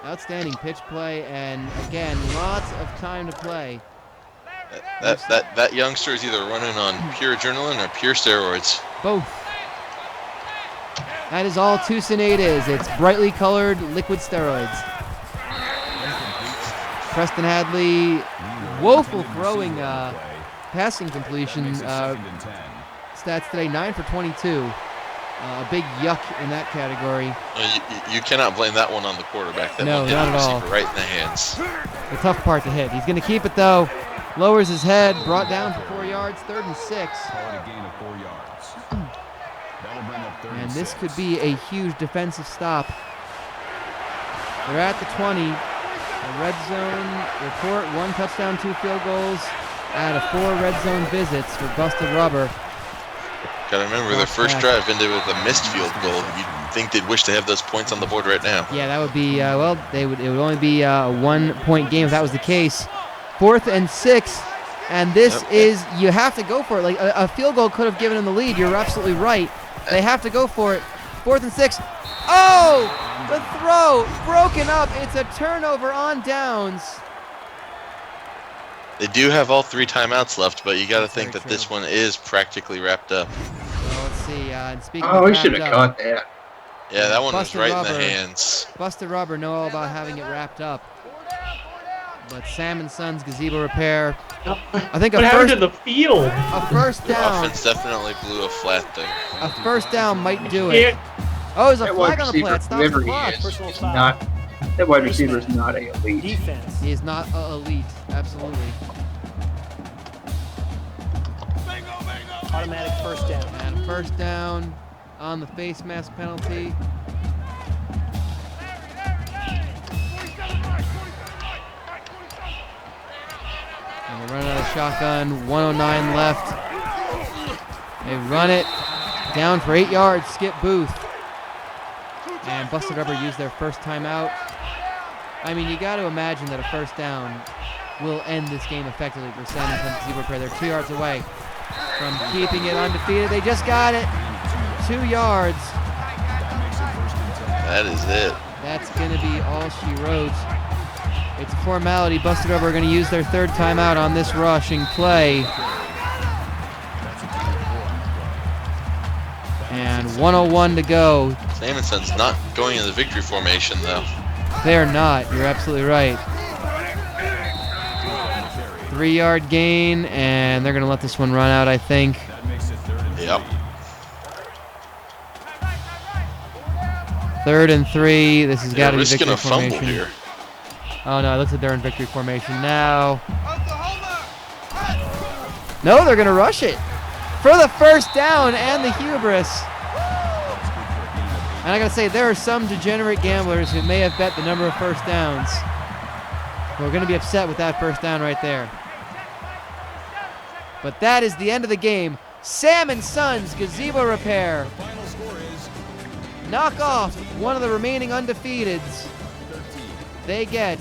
Outstanding pitch play, and again, lots of time to play. That youngster is either running on pure adrenaline or pure steroids. Both. That is all Tucson 8 is. It's brightly colored liquid steroids. Preston Hadley, woeful throwing, passing completion stats today, 9 for 22. A big yuck in that category. You cannot blame that one on the quarterback. That No, one hit not the at all. receiver right in the hands. The tough part to hit. He's going to keep it though. Lowers his head, brought down for 4 yards, 3rd and 6. And this could be a huge defensive stop. They're at the 20. The red zone report, 1 touchdown, 2 field goals out of 4 red zone visits for Busted Rubber. Gotta remember, their first drive ended with a missed field goal. You'd think they'd wish to have those points on the board right now. Yeah, that would be, it would only be a 1-point game if that was the case. 4th and 6, and this is, you have to go for it. Like, a field goal could have given them the lead. You're absolutely right. They have to go for it. 4th and 6. Oh! The throw broken up. It's a turnover on downs. They do have all 3 timeouts left, but you gotta That's think very that this one is practically wrapped up. Well, let's see. And speaking Oh, of we should have wrapped caught that. Yeah, that one was Busted right in Rubber. the hands. Busted Rubber know all about having it wrapped up. But Sam and Sons Gazebo repair. I think What happened to the field? a first The down. offense definitely blew a flat there. A first down might do it. Oh, there's a That wide flag on the receiver, play. It stops the whoever he clock. is not. That wide receiver is not a elite. Defense. He is not elite. Absolutely. Automatic first down. And a first down on the face mask penalty. And we're running out of shotgun. 109 left. They run it down for 8 yards. Skip Booth. And Busted Rubber used their first timeout. I mean, you got to imagine that a first down will end this game effectively for San Francisco Repair. They're 2 yards away from keeping it undefeated. They just got it. 2 yards. That is it. That's going to be all she wrote. It's a formality. Busted Over are going to use their 3rd timeout on this rushing play. And 1:01 to go. Samson's not going in the victory formation, though. They're not. You're absolutely right. 3-yard gain, and they're going to let this one run out, I think. Yep. 3rd and 3. This has got to be risking victory a fumble formation. here. Oh, no, it looks like they're in victory formation now. No, they're going to rush it for the first down and the hubris. And I got to say, there are some degenerate gamblers who may have bet the number of first downs who are going to be upset with that first down right there. But that is the end of the game. Sam and Sons Gazebo Repair knock off one of the remaining undefeateds. They get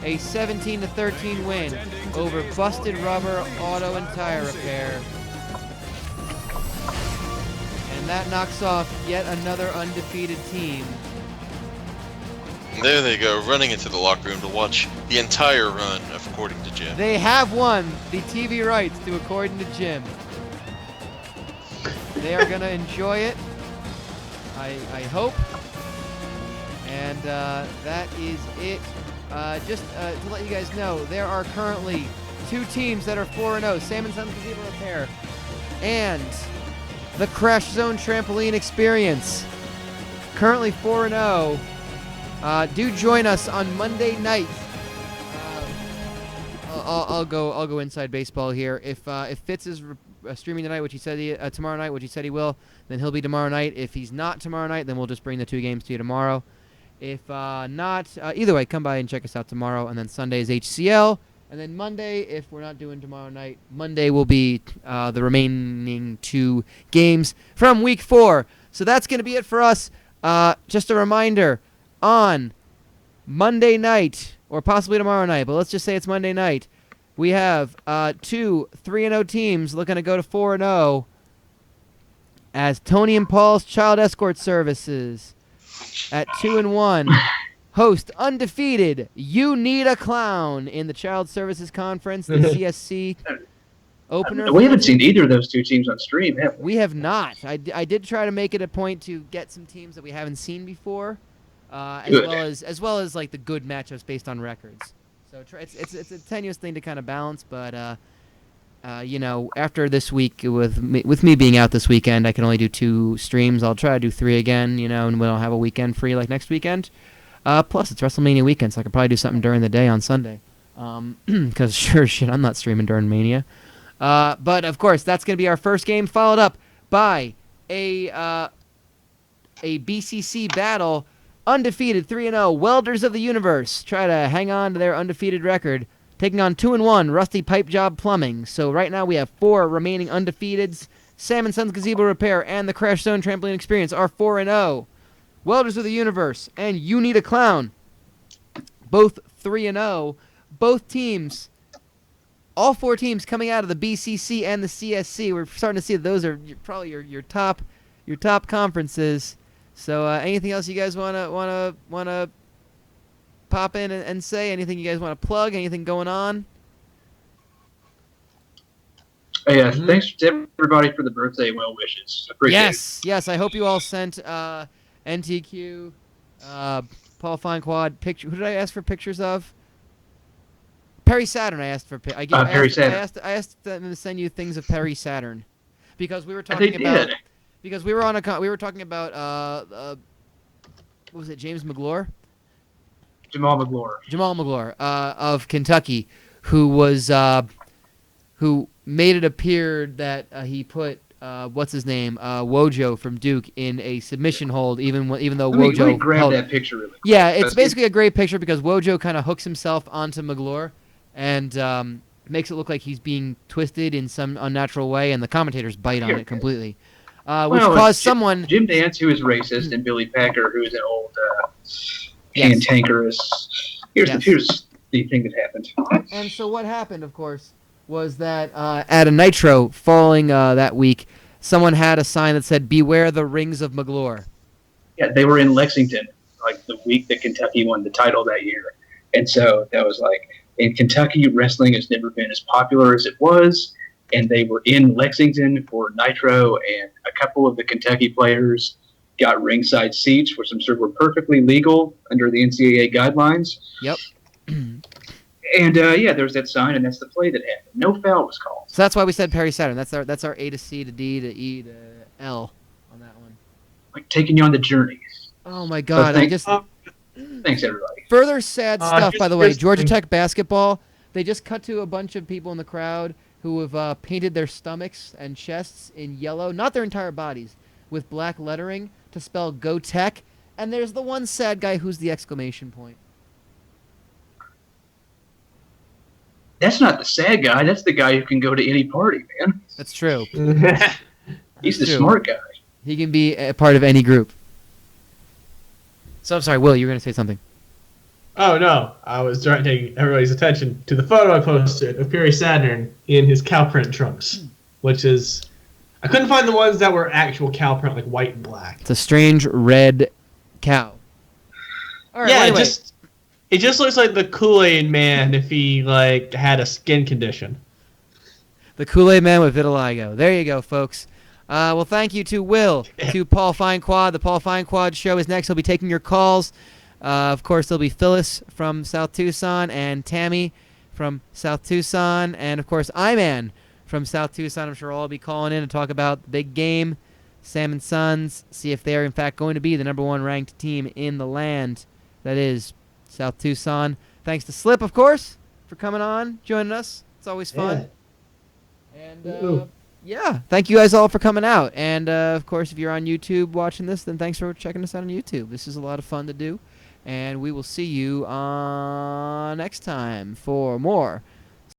a 17-13 win over Busted Rubber Auto and Tire Repair. And that knocks off yet another undefeated team. There they go, running into the locker room to watch the entire run of According to Jim. They have won the TV rights to According to Jim. They are going to enjoy it, I hope. And that is it. Just to let you guys know, there are currently 2 teams that are 4-0, Sam and Sons Gazebo Repair and the Crash Zone Trampoline Experience. Currently 4-0. Do join us on Monday night. I'll go inside baseball here. If Fitz is streaming tonight, which he said tomorrow night, which he said he will, then he'll be tomorrow night. If he's not tomorrow night, then we'll just bring the 2 games to you tomorrow. If not, either way, come by and check us out tomorrow. And then Sunday is HCL. And then Monday, if we're not doing tomorrow night, Monday will be the remaining 2 games from Week 4. So that's going to be it for us. Just a reminder, on Monday night, or possibly tomorrow night, but let's just say it's Monday night, we have 2 3-0 teams looking to go to 4-0 as Tony and Paul's Child Escort Services at 2-1 host undefeated You Need a Clown in the Child Services Conference, the CSC opener. We haven't seen either of those 2 teams on stream, have we? We have not. I did try to make it a point to get some teams that we haven't seen before, as well as like the good matchups based on records. So it's a tenuous thing to kind of balance, but after this week with me being out this weekend, I can only do 2 streams. I'll try to do 3 again, and we'll have a weekend free like next weekend. Plus, it's WrestleMania weekend, so I could probably do something during the day on Sunday. Because sure shit, I'm not streaming during Mania. But of course, that's going to be our first game, followed up by a BCC battle. Undefeated 3-0 Welders of the Universe try to hang on to their undefeated record, taking on 2-1 Rusty Pipe Job Plumbing. So right now we have 4 remaining undefeateds. Sam and Sons Gazebo Repair and the Crash Zone Trampoline Experience are 4-0. Welders of the Universe and You Need a Clown, both 3-0. Both teams, all 4 teams coming out of the BCC and the CSC. We're starting to see that those are probably your top conferences. So anything else you guys wanna pop in and say? Anything you guys want to plug? Anything going on? Yeah, thanks to everybody for the birthday well wishes. Appreciate it. Yes. I hope you all sent NTQ, Paul Fine Quad picture. Who did I ask for pictures of? Perry Saturn. I asked for. Perry Saturn. I asked them to send you things of Perry Saturn, because we were talking about. Did. Because we were talking about what was it? James McGlure. Jamal McGlure of Kentucky, who made it appear that he put what's his name, Wojo from Duke in a submission hold, even though Wojo. Let me grab that picture really quick. Yeah, it's basically a great picture because Wojo kind of hooks himself onto McGlure and makes it look like he's being twisted in some unnatural way, and the commentators bite on it completely, which caused someone. Jim Dance, who is racist, and Billy Packer, who is an old cantankerous Here's the thing that happened. And so what happened, of course, was that at a Nitro falling that week, someone had a sign that said, "Beware the rings of Maglore." Yeah, they were in Lexington, like the week that Kentucky won the title that year. And so that was like, in Kentucky, wrestling has never been as popular as it was. And they were in Lexington for Nitro, and a couple of the Kentucky players got ringside seats, which I'm sure were perfectly legal under the NCAA guidelines. Yep. And there was that sign, and that's the play that happened. No foul was called. So that's why we said Perry Saturn. That's our A to C to D to E to L on that one. Like taking you on the journey. Oh my God! Thanks, everybody. Further sad stuff, by the way. Georgia Tech basketball. They just cut to a bunch of people in the crowd who have painted their stomachs and chests in yellow, not their entire bodies, with black lettering to spell "Go Tech." And there's the one sad guy who's the exclamation point. That's not the sad guy. That's the guy who can go to any party, man. That's true. He's the smart guy. He can be a part of any group. So I'm sorry, Will, you were going to say something. Oh, no. I was directing everybody's attention to the photo I posted of Perry Saturn in his cow print trunks, which is... I couldn't find the ones that were actual cow print, like white and black. It's a strange red cow. All right, yeah, anyway. It just looks like the Kool-Aid Man if he like had a skin condition. The Kool-Aid Man with vitiligo. There you go, folks. Well, thank you to Will, to Paul Finequad. The Paul Finequad show is next. He'll be taking your calls. Of course, there'll be Phyllis from South Tucson and Tammy from South Tucson. And, of course, I-Man from South Tucson. I'm sure I'll be calling in to talk about the big game, Sam and Sons, see if they're, in fact, going to be the #1 ranked team in the land. That is South Tucson. Thanks to Slip, of course, for coming on, joining us. It's always fun. Yeah. And, yeah, thank you guys all for coming out. And, of course, if you're on YouTube watching this, then thanks for checking us out on YouTube. This is a lot of fun to do. And we will see you next time for more